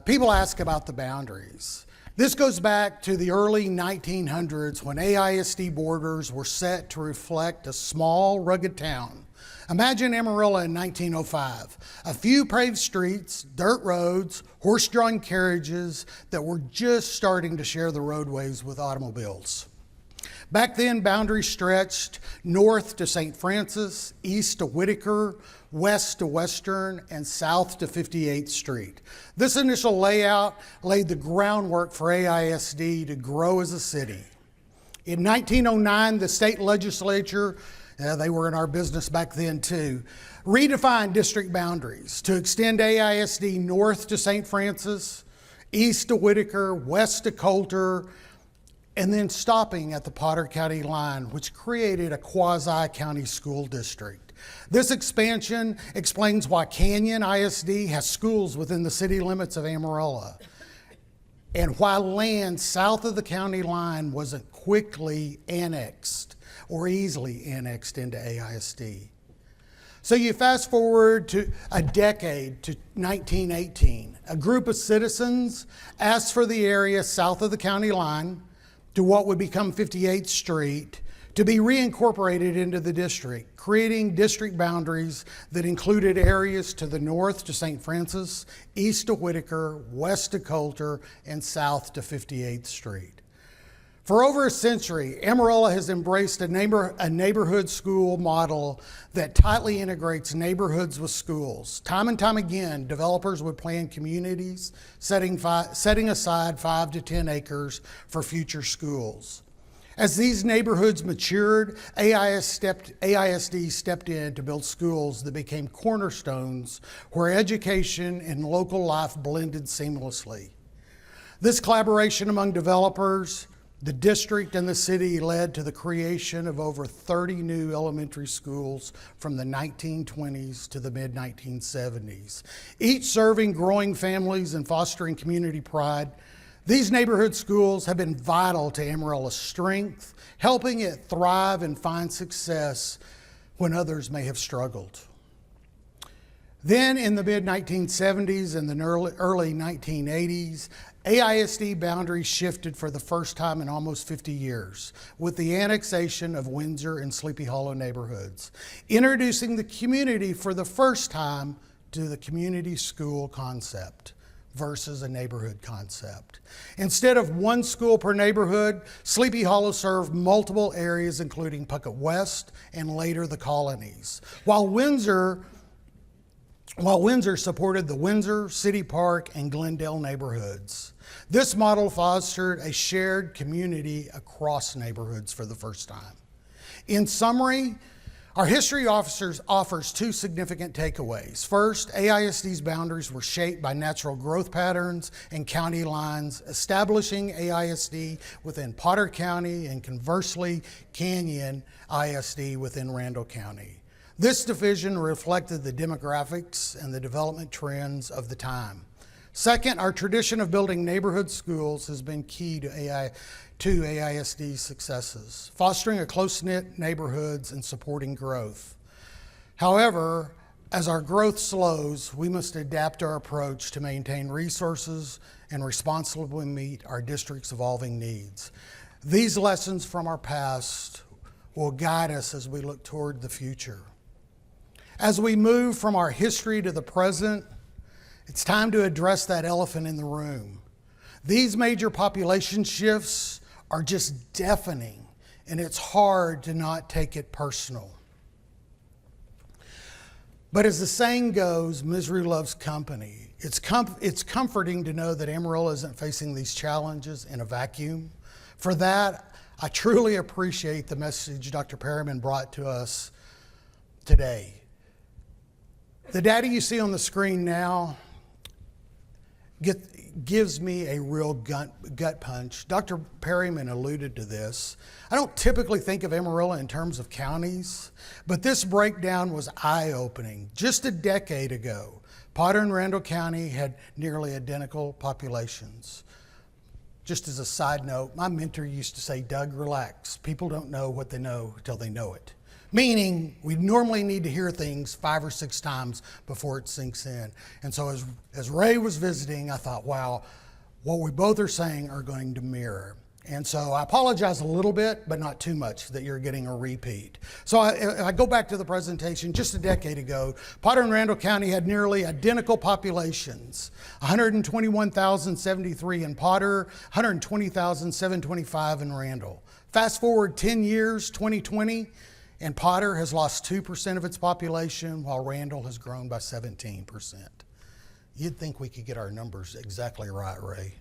People ask about the boundaries. This goes back to the early 1900s when AISD borders were set to reflect a small, rugged town. Imagine Amarillo in 1905. A few paved streets, dirt roads, horse-drawn carriages that were just starting to share the roadways with automobiles. Back then, boundaries stretched north to St. Francis, east to Whitaker, west to Western, and south to 58th Street. This initial layout laid the groundwork for AISD to grow as a city. In 1909, the state legislature, they were in our business back then too, redefined district boundaries to extend AISD north to St. Francis, east to Whitaker, west to Coulter, and then stopping at the Potter County line, which created a quasi-county school district. This expansion explains why Canyon ISD has schools within the city limits of Amarillo, and why land south of the county line wasn't quickly annexed or easily annexed into AISD. So you fast forward to a decade to 1918. A group of citizens asked for the area south of the county line to what would become 58th Street to be reincorporated into the district, creating district boundaries that included areas to the north to St. Francis, east to Whitaker, west to Coulter, and south to 58th Street. For over a century, Amarillo has embraced a neighborhood school model that tightly integrates neighborhoods with schools. Time and time again, developers would plan communities, setting aside 5 to 10 acres for future schools. As these neighborhoods matured, AISD stepped in to build schools that became cornerstones where education and local life blended seamlessly. This collaboration among developers, the district, and the city led to the creation of over 30 new elementary schools from the 1920s to the mid-1970s, each serving growing families and fostering community pride. These neighborhood schools have been vital to Amarillo's strength, helping it thrive and find success when others may have struggled. Then in the mid-1970s and the early 1980s, AISD boundaries shifted for the first time in almost 50 years with the annexation of Windsor and Sleepy Hollow neighborhoods, introducing the community for the first time to the community school concept versus a neighborhood concept. Instead of one school per neighborhood, Sleepy Hollow served multiple areas including Puckett West and later the colonies, while Windsor supported the Windsor, City Park, and Glendale neighborhoods. This model fostered a shared community across neighborhoods for the first time. In summary, Our history offers two significant takeaways. First, AISD's boundaries were shaped by natural growth patterns and county lines, establishing AISD within Potter County and conversely Canyon ISD within Randall County. This division reflected the demographics and the development trends of the time. Second, our tradition of building neighborhood schools has been key to AISD's successes, fostering a close-knit neighborhoods and supporting growth. However, as our growth slows, we must adapt our approach to maintain resources and responsibly meet our district's evolving needs. These lessons from our past will guide us as we look toward the future. As we move from our history to the present, it's time to address that elephant in the room. These major population shifts are just deafening, and it's hard to not take it personal. But as the saying goes, misery loves company. It's comforting to know that Amarillo isn't facing these challenges in a vacuum. For that, I truly appreciate the message Dr. Perryman brought to us today. The data you see on the screen now gives me a real gut punch. Dr. Perryman alluded to this. I don't typically think of Amarillo in terms of counties, but this breakdown was eye-opening. Just a decade ago, Potter and Randall County had nearly identical populations. Just as a side note, my mentor used to say, Doug, relax. People don't know what they know until they know it. Meaning, we normally need to hear things 5 or 6 times before it sinks in. And so as Ray was visiting, I thought, wow, what we both are saying are going to mirror. And so I apologize a little bit, but not too much that you're getting a repeat. So I go back to the presentation. Just a decade ago, Potter and Randall County had nearly identical populations, 121,073 in Potter, 120,725 in Randall. Fast forward 10 years, 2020, and Potter has lost 2% of its population, while Randall has grown by 17%. You'd think we could get our numbers exactly right, Ray.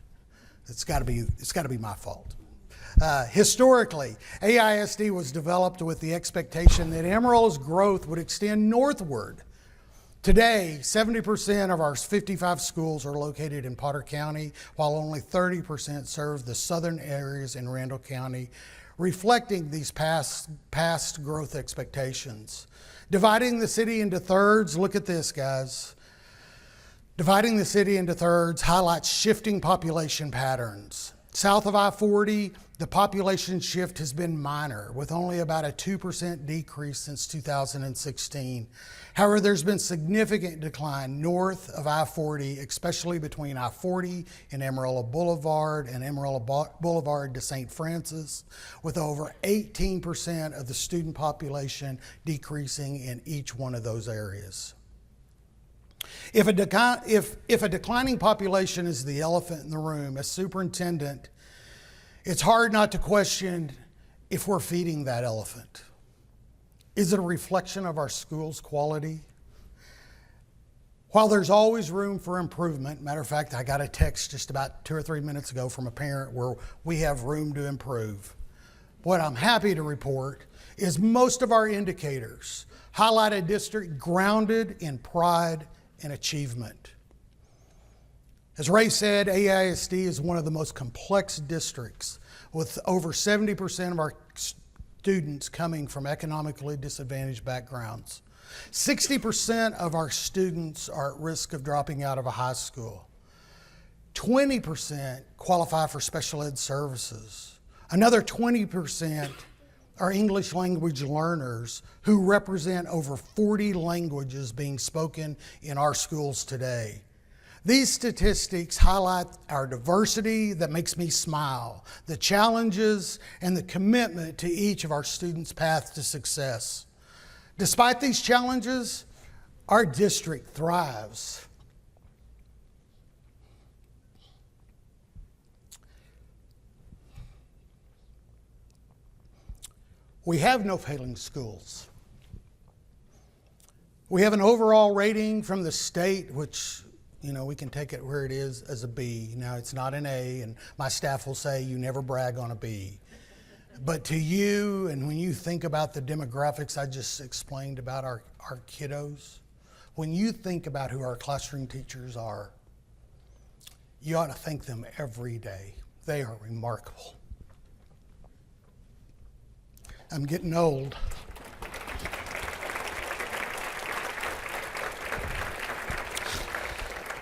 It's got to be my fault. Historically, AISD was developed with the expectation that Amarillo's growth would extend northward. Today, 70% of our 55 schools are located in Potter County, while only 30% serve the southern areas in Randall County, reflecting these past growth expectations. Dividing the city into thirds, look at this, guys. Dividing the city into thirds highlights shifting population patterns. South of I-40, the population shift has been minor, with only about a 2% decrease since 2016. However, there's been significant decline north of I-40, especially between I-40 and Amarillo Boulevard and Amarillo Boulevard to St. Francis, with over 18% of the student population decreasing in each one of those areas. If a declining population is the elephant in the room, as superintendent, it's hard not to question if we're feeding that elephant. Is it a reflection of our school's quality? While there's always room for improvement, matter of fact, I got a text just about 2 or 3 minutes ago from a parent where we have room to improve. What I'm happy to report is most of our indicators highlight a district grounded in pride and achievement. As Ray said, AISD is one of the most complex districts, with over 70% of our students coming from economically disadvantaged backgrounds. 60% of our students are at risk of dropping out of a high school. 20% qualify for special ed services. Another 20% are English language learners who represent over 40 languages being spoken in our schools today. These statistics highlight our diversity that makes me smile, the challenges and the commitment to each of our students' path to success. Despite these challenges, our district thrives. We have no failing schools. We have an overall rating from the state, which, we can take it where it is as a B. Now, it's not an A, and my staff will say you never brag on a B. But to you, and when you think about the demographics I just explained about our kiddos, when you think about who our classroom teachers are, you ought to thank them every day. They are remarkable. I'm getting old.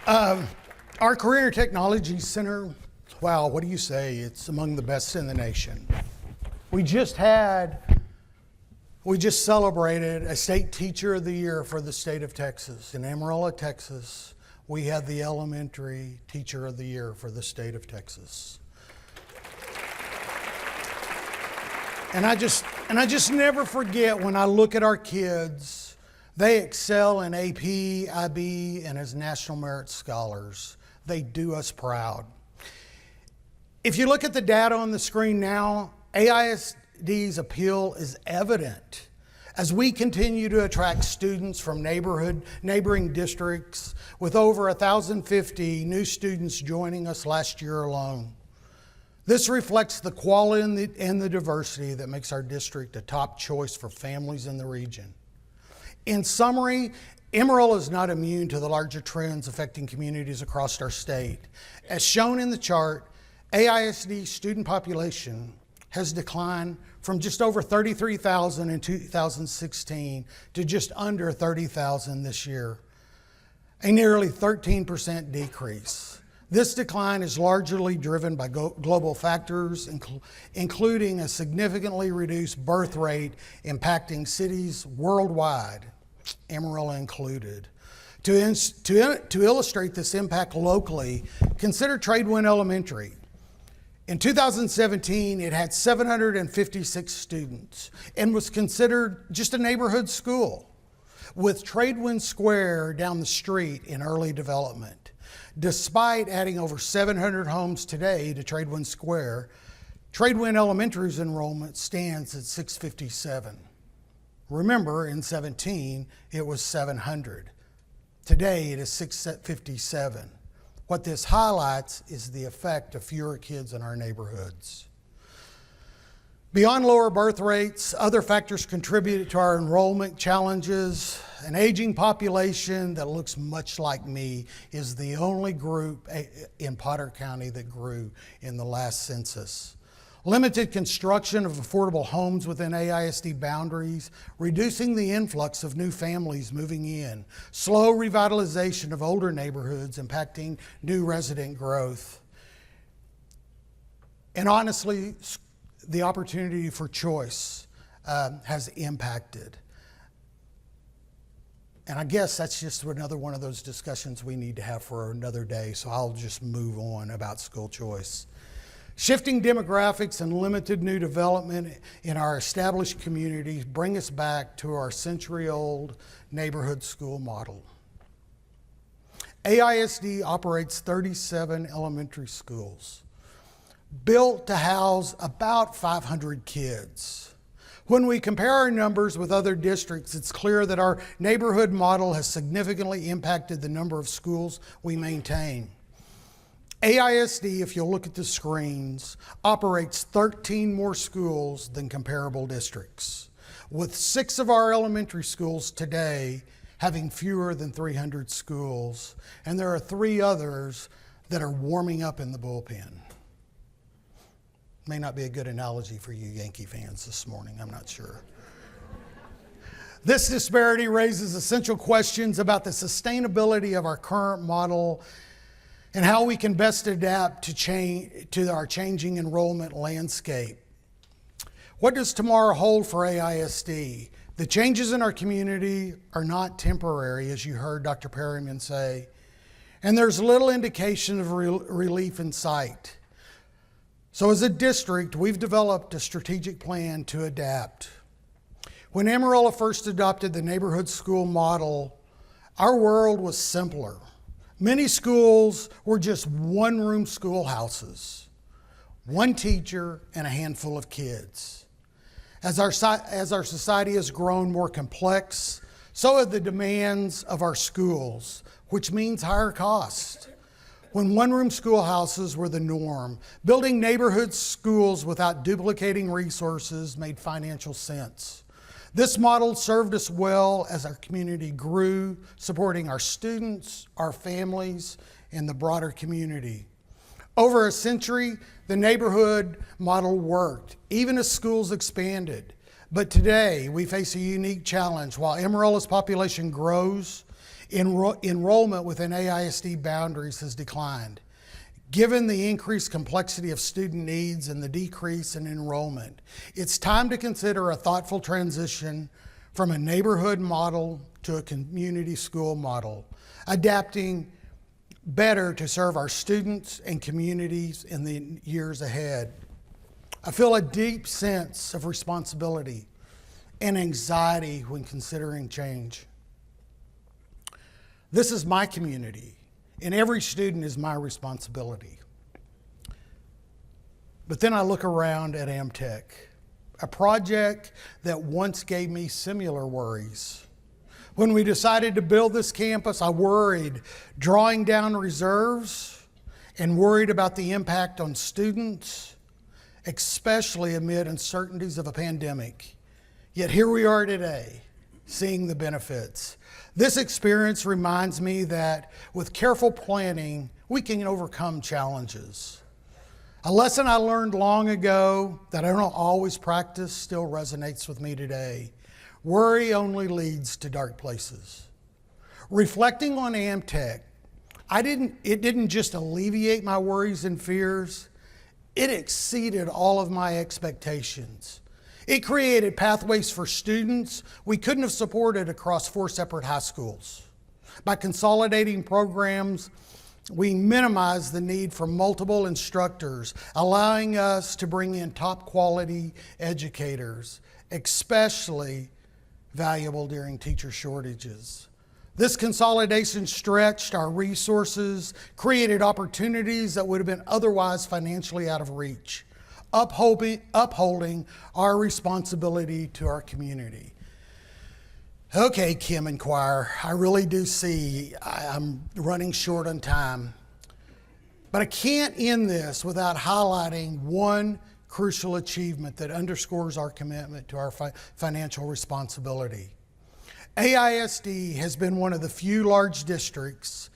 Our Career and Technology Center, wow, what do you say? It's among the best in the nation. We just celebrated a State Teacher of the Year for the state of Texas. In Amarillo, Texas, we had the Elementary Teacher of the Year for the state of Texas. And I just never forget when I look at our kids, they excel in AP, IB, and as National Merit Scholars. They do us proud. If you look at the data on the screen now, AISD's appeal is evident as we continue to attract students from neighboring districts, with over 1,050 new students joining us last year alone. This reflects the quality and the diversity that makes our district a top choice for families in the region. In summary, Amarillo is not immune to the larger trends affecting communities across our state. As shown in the chart, AISD student population has declined from just over 33,000 in 2016 to just under 30,000 this year, a nearly 13% decrease. This decline is largely driven by global factors, including a significantly reduced birth rate impacting cities worldwide, Amarillo included. To illustrate this impact locally, consider Tradewin Elementary. In 2017, it had 756 students and was considered just a neighborhood school, with Tradewin Square down the street in early development. Despite adding over 700 homes today to Tradewin Square, Tradewin Elementary's enrollment stands at 657. Remember, in 17, it was 700. Today, it is 657. What this highlights is the effect of fewer kids in our neighborhoods. Beyond lower birth rates, other factors contributed to our enrollment challenges. An aging population that looks much like me is the only group in Potter County that grew in the last census. Limited construction of affordable homes within AISD boundaries, reducing the influx of new families moving in, slow revitalization of older neighborhoods impacting new resident growth. And honestly, the opportunity for choice has impacted. And I guess that's just another one of those discussions we need to have for another day, so I'll just move on about school choice. Shifting demographics and limited new development in our established communities bring us back to our century-old neighborhood school model. AISD operates 37 elementary schools, built to house about 500 kids. When we compare our numbers with other districts, it's clear that our neighborhood model has significantly impacted the number of schools we maintain. AISD, if you'll look at the screens, operates 13 more schools than comparable districts, with 6 of our elementary schools today having fewer than 300 schools, and there are 3 others that are warming up in the bullpen. May not be a good analogy for you Yankee fans this morning, I'm not sure. This disparity raises essential questions about the sustainability of our current model and how we can best adapt to our changing enrollment landscape. What does tomorrow hold for AISD? The changes in our community are not temporary, as you heard Dr. Perryman say, and there's little indication of relief in sight. So as a district, we've developed a strategic plan to adapt. When Amarillo first adopted the neighborhood school model, our world was simpler. Many schools were just one-room schoolhouses, one teacher and a handful of kids. As our society has grown more complex, so have the demands of our schools, which means higher costs. when one-room schoolhouses were the norm. Building neighborhood schools without duplicating resources made financial sense. This model served us well as our community grew, supporting our students, our families, and the broader community. Over a century, the neighborhood model worked, even as schools expanded. But today, we face a unique challenge. While Amarillo's population grows, enrollment within AISD boundaries has declined. Given the increased complexity of student needs and the decrease in enrollment, it's time to consider a thoughtful transition from a neighborhood model to a community school model, adapting better to serve our students and communities in the years ahead. I feel a deep sense of responsibility and anxiety when considering change. This is my community, and every student is my responsibility. But then I look around at Amtech, a project that once gave me similar worries. When we decided to build this campus, I worried drawing down reserves and worried about the impact on students, especially amid uncertainties of a pandemic. Yet here we are today, seeing the benefits. This experience reminds me that with careful planning, we can overcome challenges. A lesson I learned long ago that I don't always practice still resonates with me today. Worry only leads to dark places. Reflecting on Amtech, it didn't just alleviate my worries and fears, it exceeded all of my expectations. It created pathways for students we couldn't have supported across 4 separate high schools. By consolidating programs, we minimized the need for multiple instructors, allowing us to bring in top quality educators, especially valuable during teacher shortages. This consolidation stretched our resources, created opportunities that would have been otherwise financially out of reach, upholding our responsibility to our community. Okay, Kim and choir, I really do see I'm running short on time, but I can't end this without highlighting one crucial achievement that underscores our commitment to our financial responsibility. AISD has been one of the few large districts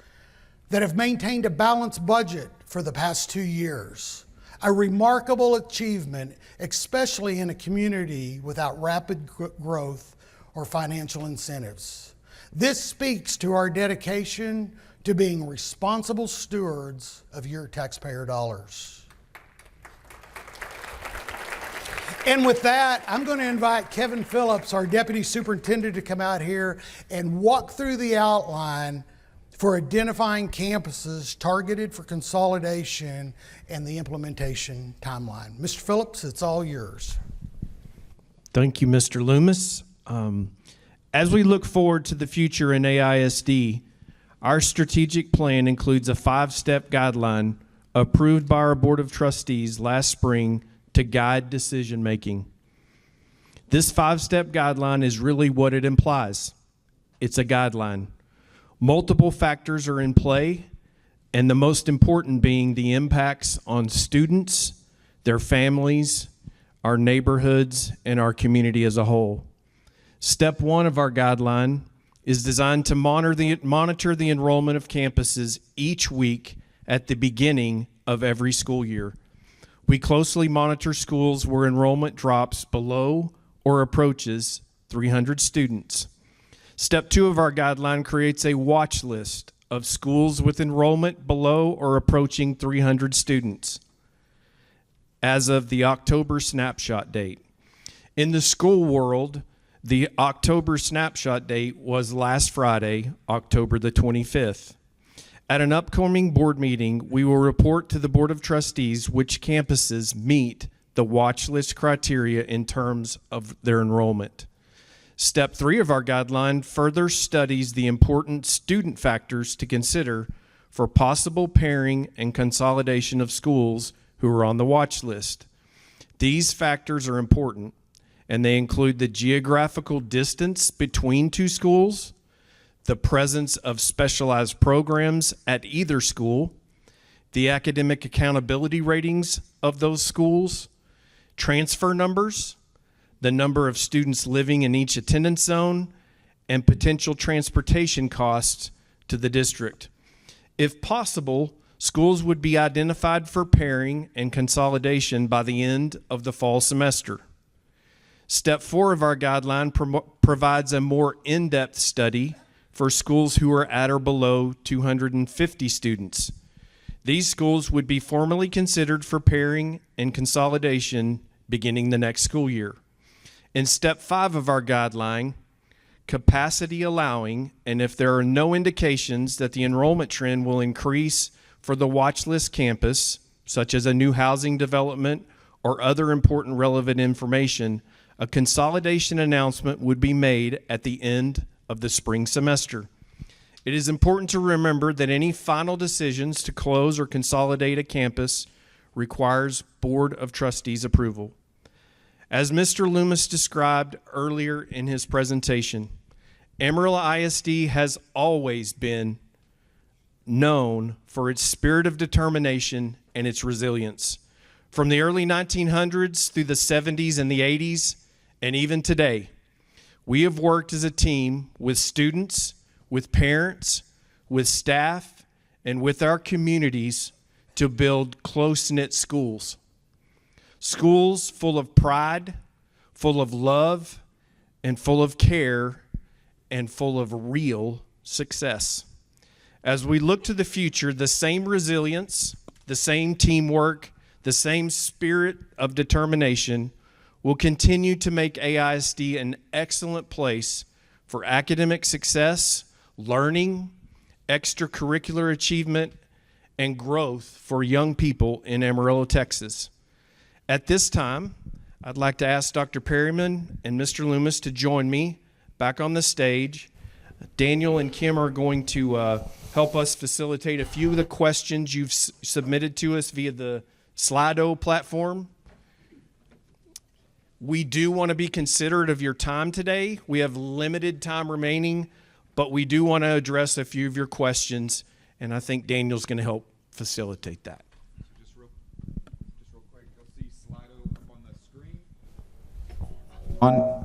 that have maintained a balanced budget for the past 2 years. A remarkable achievement, especially in a community without rapid growth or financial incentives. This speaks to our dedication to being responsible stewards of your taxpayer dollars. And with that, I'm going to invite Kevin Phillips, our Deputy Superintendent, to come out here and walk through the outline for identifying campuses targeted for consolidation and the implementation timeline. Mr. Phillips, it's all yours. Thank you, Mr. Loomis. As we look forward to the future in AISD, our strategic plan includes a 5-step guideline approved by our Board of Trustees last spring to guide decision making. This 5-step guideline is really what it implies. It's a guideline. Multiple factors are in play, and the most important being the impacts on students, their families, our neighborhoods, and our community as a whole. Step 1 of our guideline is designed to monitor the enrollment of campuses each week at the beginning of every school year. We closely monitor schools where enrollment drops below or approaches 300 students. Step 2 of our guideline creates a watch list of schools with enrollment below or approaching 300 students as of the October snapshot date. In the school world, the October snapshot date was last Friday, October the 25th. At an upcoming board meeting, we will report to the Board of Trustees which campuses meet the watch list criteria in terms of their enrollment. Step 3 of our guideline further studies the important student factors to consider for possible pairing and consolidation of schools who are on the watch list. These factors are important, and they include the geographical distance between 2 schools, the presence of specialized programs at either school, the academic accountability ratings of those schools, transfer numbers, the number of students living in each attendance zone, and potential transportation costs to the district. If possible, schools would be identified for pairing and consolidation by the end of the fall semester. Step 4 of our guideline provides a more in-depth study for schools who are at or below 250 students. These schools would be formally considered for pairing and consolidation beginning the next school year. In step 5 of our guideline, capacity allowing, and if there are no indications that the enrollment trend will increase for the watch list campus, such as a new housing development or other important relevant information, a consolidation announcement would be made at the end of the spring semester. It is important to remember that any final decisions to close or consolidate a campus requires Board of Trustees approval. As Mr. Loomis described earlier in his presentation, Amarillo ISD has always been known for its spirit of determination and its resilience. From the early 1900s through the 70s and the 80s, and even today, we have worked as a team with students, with parents, with staff, and with our communities to build close-knit schools. Schools full of pride, full of love, and full of care, and full of real success. As we look to the future, the same resilience, the same teamwork, the same spirit of determination will continue to make AISD an excellent place for academic success, learning, extracurricular achievement, and growth for young people in Amarillo, Texas. At this time, I'd like to ask Dr. Perryman and Mr. Loomis to join me back on the stage. Daniel and Kim are going to help us facilitate a few of the questions you've submitted to us via the Slido platform. We do want to be considerate of your time today. We have limited time remaining, but we do want to address a few of your questions, and I think Daniel's going to help facilitate that. Just real quick, you'll see Slido up on the screen.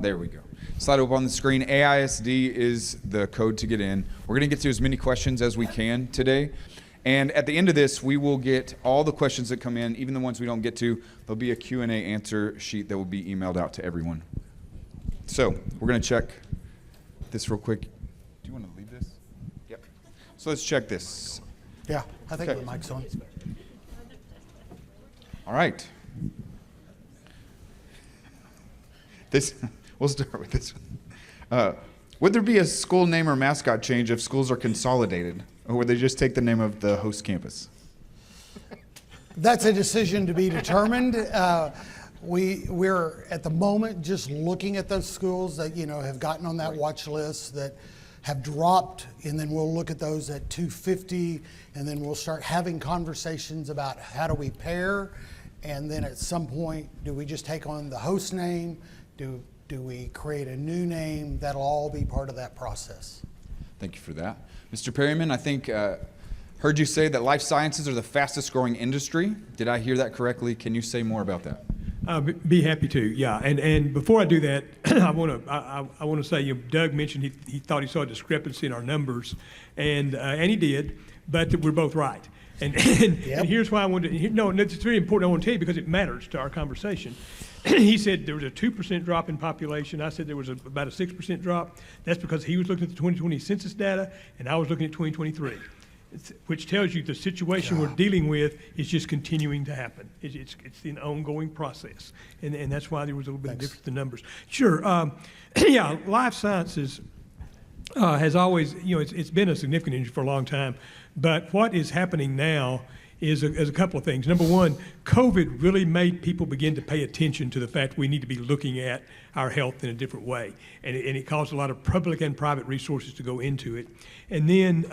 There we go. Slido up on the screen. AISD is the code to get in. We're going to get to as many questions as we can today. And at the end of this, we will get all the questions that come in, even the ones we don't get to. There'll be a Q&A answer sheet that will be emailed out to everyone. So we're going to check this real quick. Do you want to leave this? Yep. So let's check this. Yeah, I think the mic's on. All right. We'll start with this one. Would there be a school name or mascot change if schools are consolidated? Or would they just take the name of the host campus? That's a decision to be determined. We're at the moment just looking at those schools that have gotten on that watch list that have dropped, and then we'll look at those at 250, and then we'll start having conversations about how do we pair, and then at some point, do we just take on the host name? Do we create a new name? That'll all be part of that process. Thank you for that. Mr. Perryman, I think heard you say that life sciences are the fastest growing industry. Did I hear that correctly? Can you say more about that? Be happy to, yeah. And before I do that, I want to say, Doug mentioned he thought he saw a discrepancy in our numbers, and he did, but we're both right. And here's why I wanted to, no, it's very important. I want to tell you because it matters to our conversation. He said there was a 2% drop in population. I said there was about a 6% drop. That's because he was looking at the 2020 census data, and I was looking at 2023, which tells you the situation we're dealing with is just continuing to happen. It's an ongoing process, and that's why there was a little bit of difference in the numbers. Sure, yeah, life sciences has always, it's been a significant industry for a long time, but what is happening now is a couple of things. Number one, COVID really made people begin to pay attention to the fact we need to be looking at our health in a different way. And it caused a lot of public and private resources to go into it. And then,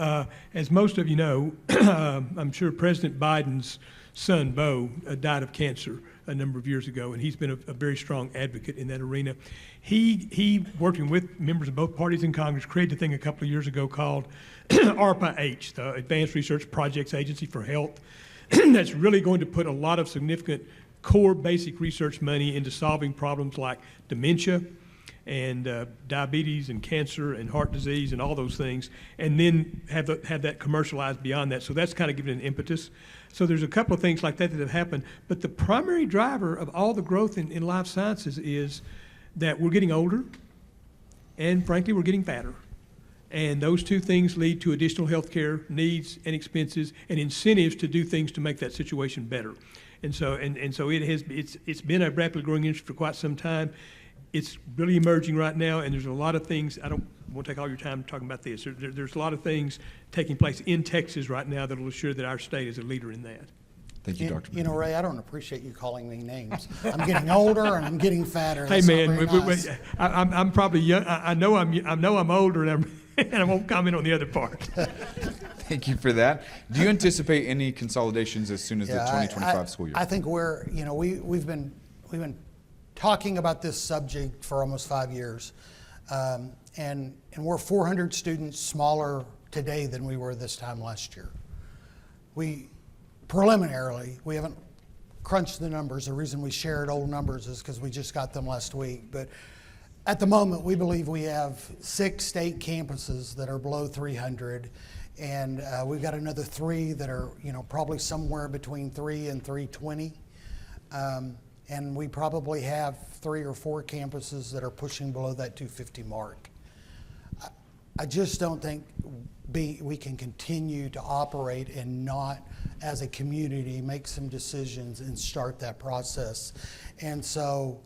as most of you know, I'm sure President Biden's son, Beau, died of cancer a number of years ago, and he's been a very strong advocate in that arena. He working with members of both parties in Congress, created a thing a couple of years ago called ARPA-H, the Advanced Research Projects Agency for Health. that's really going to put a lot of significant core basic research money into solving problems like dementia and diabetes and cancer and heart disease and all those things, and then have that commercialized beyond that. So that's kind of giving it an impetus. So there's a couple of things like that have happened. But the primary driver of all the growth in life sciences is that we're getting older, and frankly, we're getting fatter. And those two things lead to additional healthcare needs and expenses and incentives to do things to make that situation better. And so it's been a rapidly growing industry for quite some time. It's really emerging right now, and there's a lot of things. I don't want to take all your time talking about this. There's a lot of things taking place in Texas right now that will assure that our state is a leader in that. Thank you, Dr. You know, Ray, I don't appreciate you calling me names. I'm getting older and I'm getting fatter. Hey, That's man, not very nice. I'm probably young. I know I'm older, and I won't comment on the other part. Thank you for that. Do you anticipate any consolidations as soon as the 2025 school year? I think we've been talking about this subject for almost 5 years, and we're 400 students smaller today than we were this time last year. Preliminarily, we haven't crunched the numbers. The reason we shared old numbers is because we just got them last week. But at the moment, we believe we have 6 state campuses that are below 300, and we've got another 3 that are probably somewhere between 3 and 320. And we probably have 3 or 4 campuses that are pushing below that 250 mark. I just don't think we can continue to operate and not, as a community, make some decisions and start that process. And so,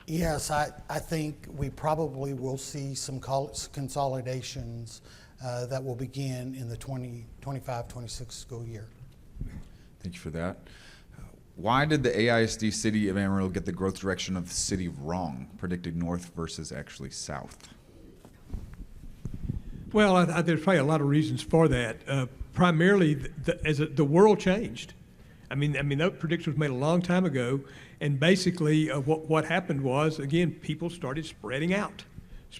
yes, I think we probably will see some consolidations that will begin in the 2025-26 school year. Thank you for that. Why did the AISD city of Amarillo get the growth direction of the city wrong, predicting north versus actually south? Well, there's probably a lot of reasons for that. Primarily, the world changed. I mean, those predictions were made a long time ago, and basically, what happened was, again, people started spreading out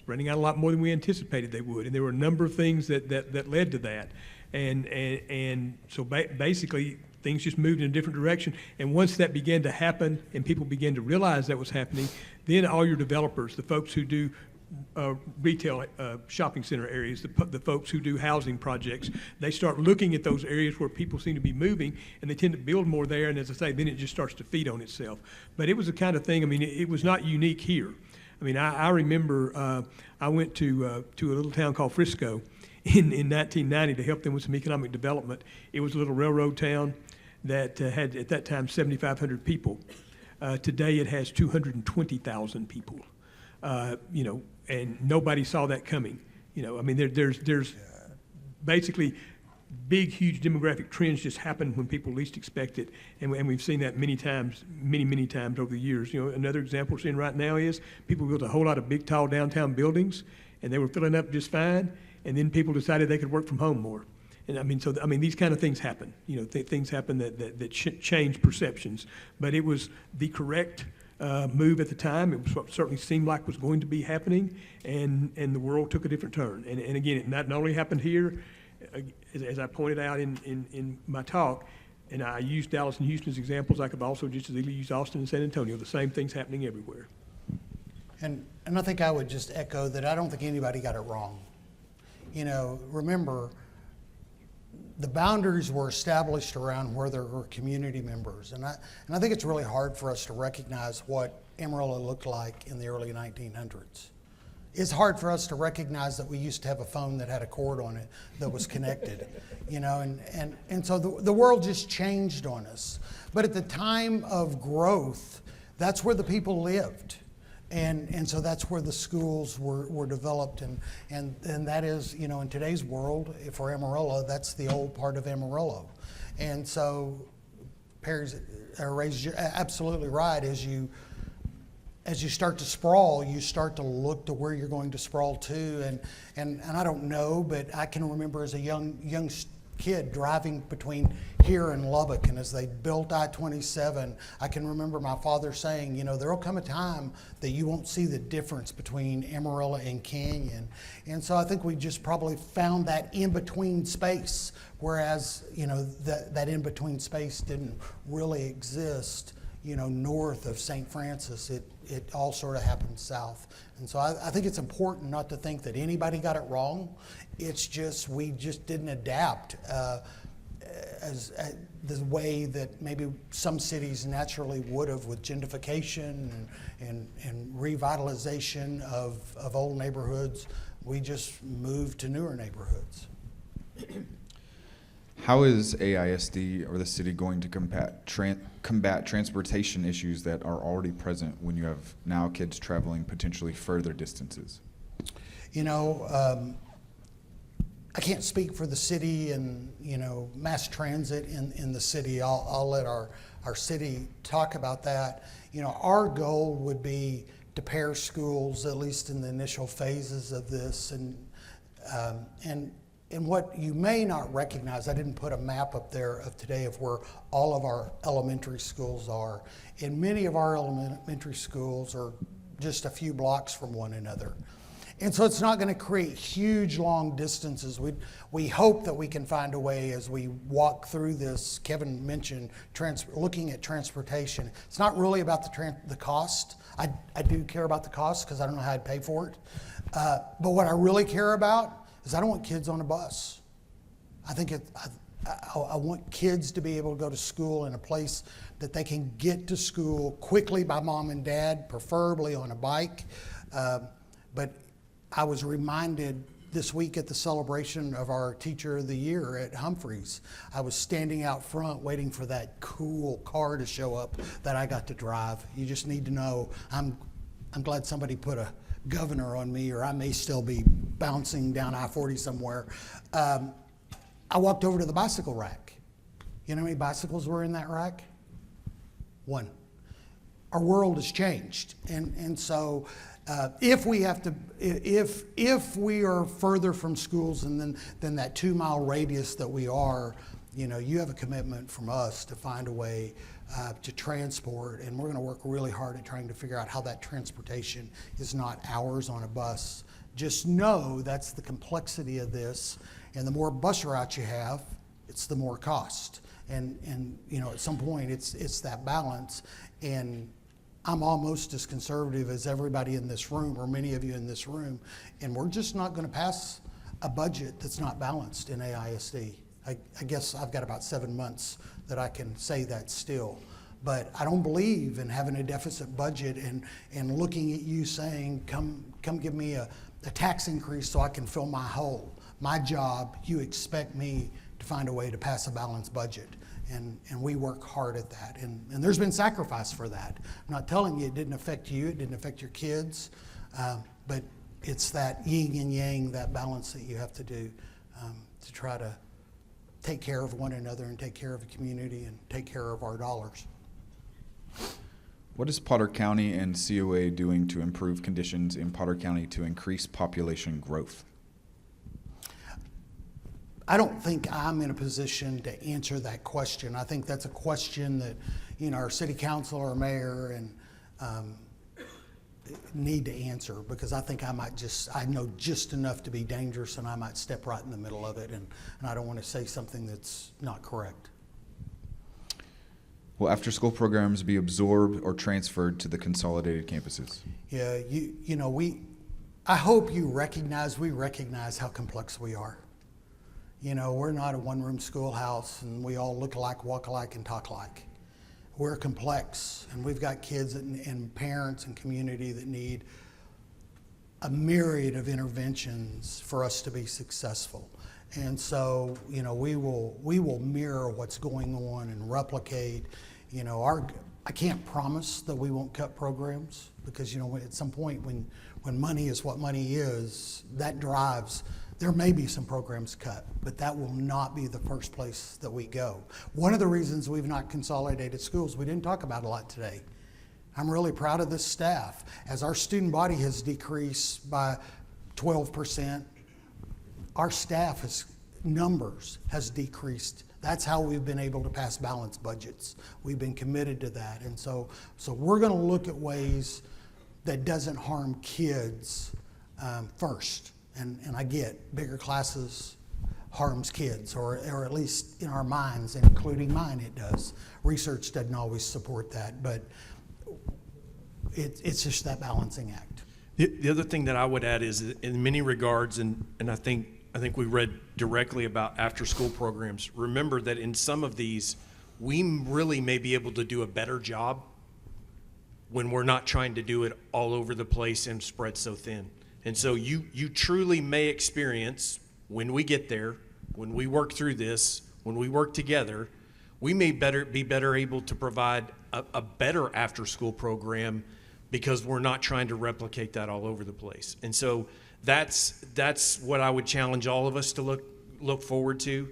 a lot more than we anticipated they would, and there were a number of things that led to that, and so basically, things just moved in a different direction. And once that began to happen, and people began to realize that was happening, then all your developers, the folks who do retail shopping center areas, the folks who do housing projects, they start looking at those areas where people seem to be moving, and they tend to build more there. And as I say, then it just starts to feed on itself. But it was the kind of thing, I mean, it was not unique here. I mean, I remember I went to a little town called Frisco in 1990 to help them with some economic development. It was a little railroad town that had, at that time, 7,500 people. Today it has 220,000 people. And nobody saw that coming. I mean, there's basically big, huge demographic trends just happen when people least expect it, and we've seen that many times over the years. Another example we're seeing right now is people built a whole lot of big, tall downtown buildings, and they were filling up just fine, and then people decided they could work from home more. And I mean, these kind of things happen. Things happen that change perceptions. But it was the correct move at the time. It was what certainly seemed like was going to be happening, and the world took a different turn. And again, it not only happened here, as I pointed out in my talk, and I used Dallas and Houston as examples. I could also just as easily use Austin and San Antonio. The same thing's happening everywhere. And I think I would just echo that I don't think anybody got it wrong. Remember, the boundaries were established around where there were community members. And I think it's really hard for us to recognize what Amarillo looked like in the early 1900s. It's hard for us to recognize that we used to have a phone that had a cord on it that was connected, and so the world just changed on us. But at the time of growth, that's where the people lived. And so that's where the schools were developed, and that is, in today's world, for Amarillo, that's the old part of Amarillo. And so Ray's absolutely right. As you start to sprawl, you start to look to where you're going to sprawl to, and I don't know, but I can remember as a young kid driving between here and Lubbock, and as they built I-27, I can remember my father saying, you know, there'll come a time that you won't see the difference between Amarillo and Canyon. And so I think we just probably found that in-between space, whereas, you know, that in-between space didn't really exist, you know, north of St. Francis. It all sort of happened south. And so I think it's important not to think that anybody got it wrong. It's just, we just didn't adapt as the way that maybe some cities naturally would have with gentrification and revitalization of old neighborhoods. We just moved to newer neighborhoods. How is AISD or the city going to combat transportation issues that are already present when you have now kids traveling potentially further distances? You know, I can't speak for the city and, you know, mass transit in the city. I'll let our city talk about that. You know, our goal would be to pair schools, at least in the initial phases of this. And what you may not recognize, I didn't put a map up there of today of where all of our elementary schools are. And many of our elementary schools are just a few blocks from one another. And so it's not going to create huge long distances. We hope that we can find a way as we walk through this. Kevin mentioned looking at transportation. It's not really about the cost. I do care about the cost because I don't know how I'd pay for it. But what I really care about is I don't want kids on a bus. I think I want kids to be able to go to school in a place that they can get to school quickly by mom and dad, preferably on a bike. But I was reminded this week at the celebration of our Teacher of the Year at Humphreys. I was standing out front waiting for that cool car to show up that I got to drive. You just need to know I'm glad somebody put a governor on me, or I may still be bouncing down I-40 somewhere. I walked over to the bicycle rack. You know how many bicycles were in that rack? One. Our world has changed, and so if we have to, if we are further from schools than that 2-mile radius that we are, you know, you have a commitment from us to find a way to transport, and we're going to work really hard at trying to figure out how that transportation is not hours on a bus. Just know that's the complexity of this, and the more bus routes you have, it's the more cost. And you know, at some point, it's that balance. And I'm almost as conservative as everybody in this room, or many of you in this room, and we're just not going to pass a budget that's not balanced in AISD. I guess I've got about 7 months that I can say that still. But I don't believe in having a deficit budget and looking at you saying, come give me a tax increase so I can fill my hole. My job, you expect me to find a way to pass a balanced budget. And we work hard at that. And there's been sacrifice for that. I'm not telling you it didn't affect you, it didn't affect your kids, but it's that yin and yang, that balance that you have to do to try to take care of one another and take care of the community and take care of our dollars. What is Potter County and COA doing to improve conditions in Potter County to increase population growth? I don't think I'm in a position to answer that question. I think that's a question that, you know, our city council or mayor and need to answer, because I think I know just enough to be dangerous, and I might step right in the middle of it, and I don't want to say something that's not correct. Will after-school programs be absorbed or transferred to the consolidated campuses? Yeah, you know, I hope we recognize how complex we are. You know, we're not a one-room schoolhouse and we all look alike, walk alike, and talk alike. We're complex, and we've got kids and parents and community that need a myriad of interventions for us to be successful. And so, you know, we will mirror what's going on and replicate. You know, I can't promise that we won't cut programs, because, you know, at some point when money is what money is, that drives. There may be some programs cut, but that will not be the first place that we go. One of the reasons we've not consolidated schools, we didn't talk about a lot today. I'm really proud of this staff. As our student body has decreased by 12%, our staff numbers has decreased. That's how we've been able to pass balanced budgets. We've been committed to that. And so we're going to look at ways that doesn't harm kids first. And I get bigger classes harms kids, or at least in our minds, including mine, it does. Research doesn't always support that, but it's just that balancing act. The other thing that I would add is, in many regards, and I think we read directly about after-school programs. Remember that in some of these, we really may be able to do a better job when we're not trying to do it all over the place and spread so thin. And so you truly may experience, when we get there, when we work through this, when we work together, we may be better able to provide a better after-school program because we're not trying to replicate that all over the place. And so that's what I would challenge all of us to look forward to.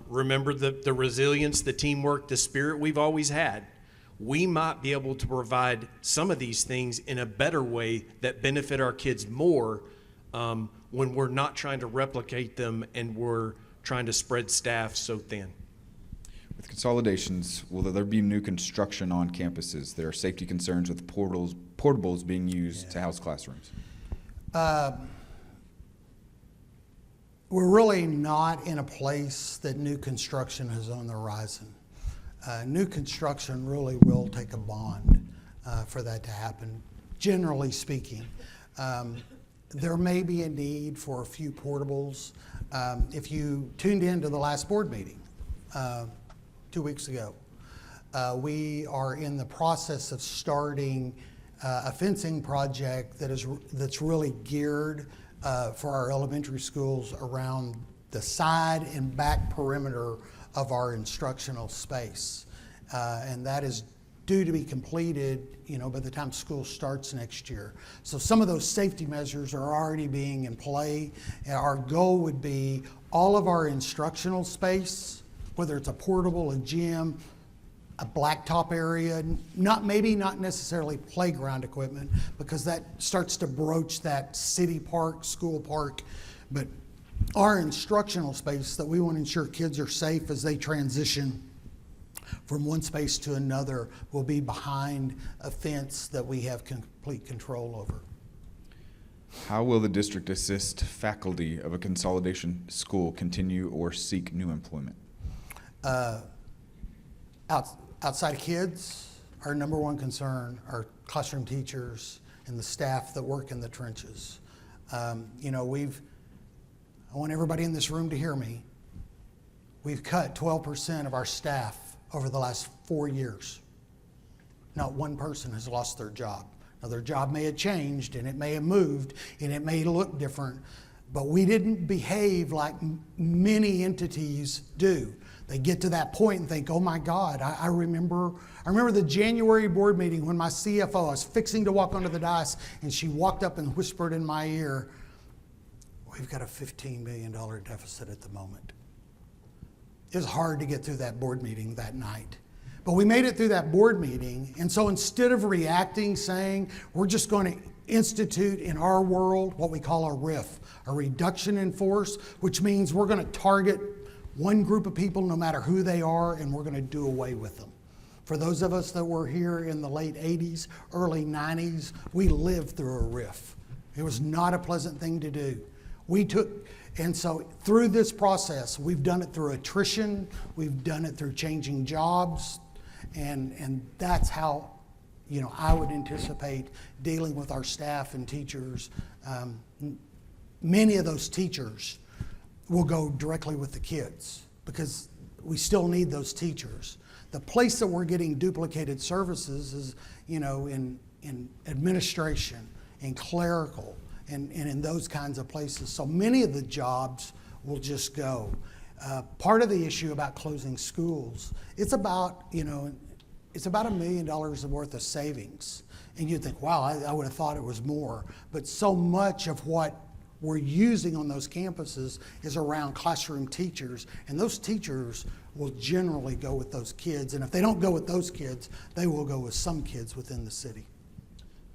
Remember the resilience, the teamwork, the spirit we've always had. We might be able to provide some of these things in a better way that benefit our kids more when we're not trying to replicate them and we're trying to spread staff so thin. With consolidations, will there be new construction on campuses? There are safety concerns with portables being used to house classrooms. We're really not in a place that new construction is on the horizon. New construction really will take a bond for that to happen, generally speaking. There may be a need for a few portables. If you tuned into the last board meeting 2 weeks ago, we are in the process of starting a fencing project that's really geared for our elementary schools around the side and back perimeter of our instructional space. And that is due to be completed, by the time school starts next year. So some of those safety measures are already being in play. And our goal would be all of our instructional space, whether it's a portable, a gym, a blacktop area, not necessarily playground equipment, because that starts to broach that city park, school park, but our instructional space that we want to ensure kids are safe as they transition from one space to another will be behind a fence that we have complete control over. How will the district assist faculty of a consolidation school continue or seek new employment? Outside of kids, our number one concern are classroom teachers and the staff that work in the trenches. I want everybody in this room to hear me. We've cut 12% of our staff over the last 4 years. Not one person has lost their job. Now, their job may have changed and it may have moved and it may look different, but we didn't behave like many entities do. They get to that point and think, oh my God, I remember the January board meeting when my CFO, I was fixing to walk onto the dais and she walked up and whispered in my ear, we've got a $15 million deficit at the moment. It was hard to get through that board meeting that night. But we made it through that board meeting, and so instead of reacting, saying, we're just going to institute in our world what we call a RIF, a reduction in force, which means we're going to target one group of people no matter who they are, and we're going to do away with them. For those of us that were here in the late 80s, early 90s, we lived through a RIF. It was not a pleasant thing to do. And so through this process, we've done it through attrition, we've done it through changing jobs, and that's how, I would anticipate dealing with our staff and teachers. Many of those teachers will go directly with the kids because we still need those teachers. The place that we're getting duplicated services is, in administration, in clerical, and in those kinds of places. So many of the jobs will just go. Part of the issue about closing schools, it's about $1 million worth of savings. And you'd think, wow, I would have thought it was more. But so much of what we're using on those campuses is around classroom teachers. And those teachers will generally go with those kids. And if they don't go with those kids, they will go with some kids within the city.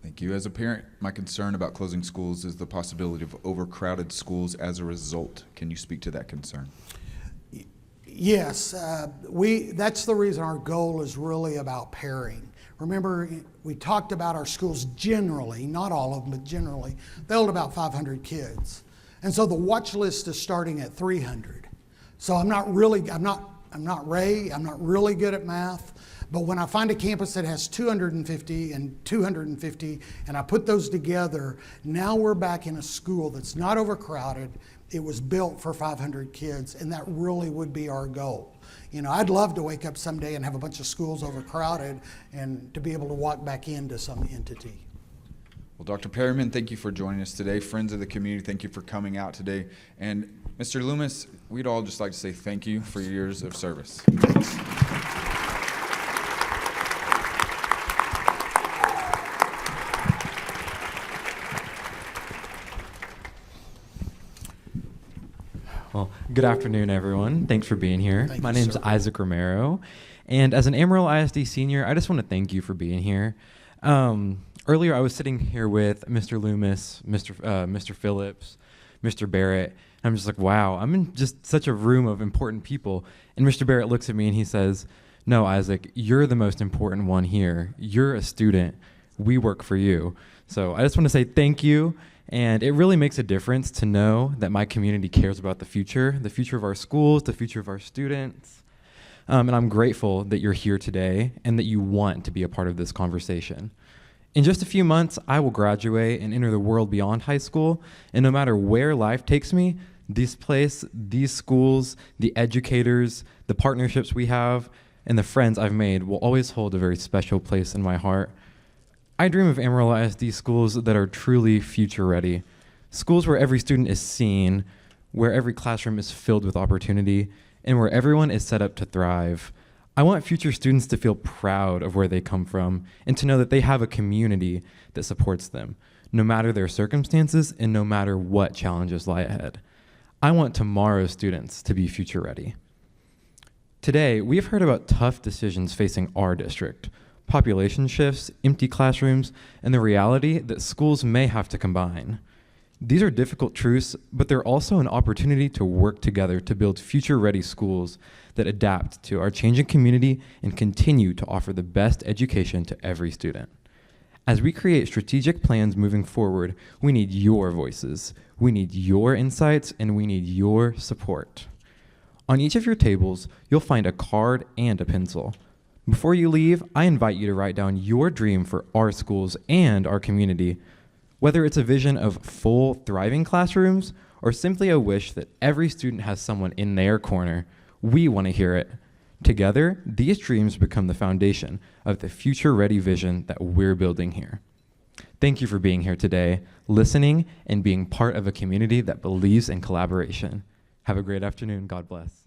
Thank you. As a parent, my concern about closing schools is the possibility of overcrowded schools as a result. Can you speak to that concern? Yes, that's the reason our goal is really about pairing. Remember, we talked about our schools generally, not all of them, but generally, they hold about 500 kids. And so the watch list is starting at 300. So I'm not Ray, I'm not really good at math, but when I find a campus that has 250 and 250, and I put those together, now we're back in a school that's not overcrowded. It was built for 500 kids, and that really would be our goal. You know, I'd love to wake up someday and have a bunch of schools overcrowded and to be able to walk back into some entity. Well, Dr. Perryman, thank you for joining us today. Friends of the community, thank you for coming out today. And Mr. Loomis, we'd all just like to say thank you for your years of service. Thanks. Well, good afternoon, everyone. Thanks for being here. My name's sir. Isaac Romero, and as an Amarillo ISD senior, I just want to thank you for being here. Earlier, I was sitting here with Mr. Loomis, Mr. Phillips, Mr. Barrett, and I'm just like, wow, I'm in just such a room of important people. And Mr. Barrett looks at me and he says, no, Isaac, you're the most important one here. You're a student. We work for you. So I just want to say thank you. And it really makes a difference to know that my community cares about the future of our schools, the future of our students. And I'm grateful that you're here today and that you want to be a part of this conversation. In just a few months, I will graduate and enter the world beyond high school. And no matter where life takes me, this place, these schools, the educators, the partnerships we have, and the friends I've made will always hold a very special place in my heart. I dream of Amarillo ISD schools that are truly future ready. Schools where every student is seen, where every classroom is filled with opportunity, and where everyone is set up to thrive. I want future students to feel proud of where they come from and to know that they have a community that supports them, no matter their circumstances and no matter what challenges lie ahead. I want tomorrow's students to be future ready. Today, we have heard about tough decisions facing our district. Population shifts, empty classrooms, and the reality that schools may have to combine. These are difficult truths, but they're also an opportunity to work together to build future-ready schools that adapt to our changing community and continue to offer the best education to every student. As we create strategic plans moving forward, we need your voices, we need your insights, and we need your support. On each of your tables, you'll find a card and a pencil. Before you leave, I invite you to write down your dream for our schools and our community. Whether it's a vision of full, thriving classrooms or simply a wish that every student has someone in their corner, we want to hear it. Together, these dreams become the foundation of the future-ready vision that we're building here. Thank you for being here today, listening, and being part of a community that believes in collaboration. Have a great afternoon. God bless.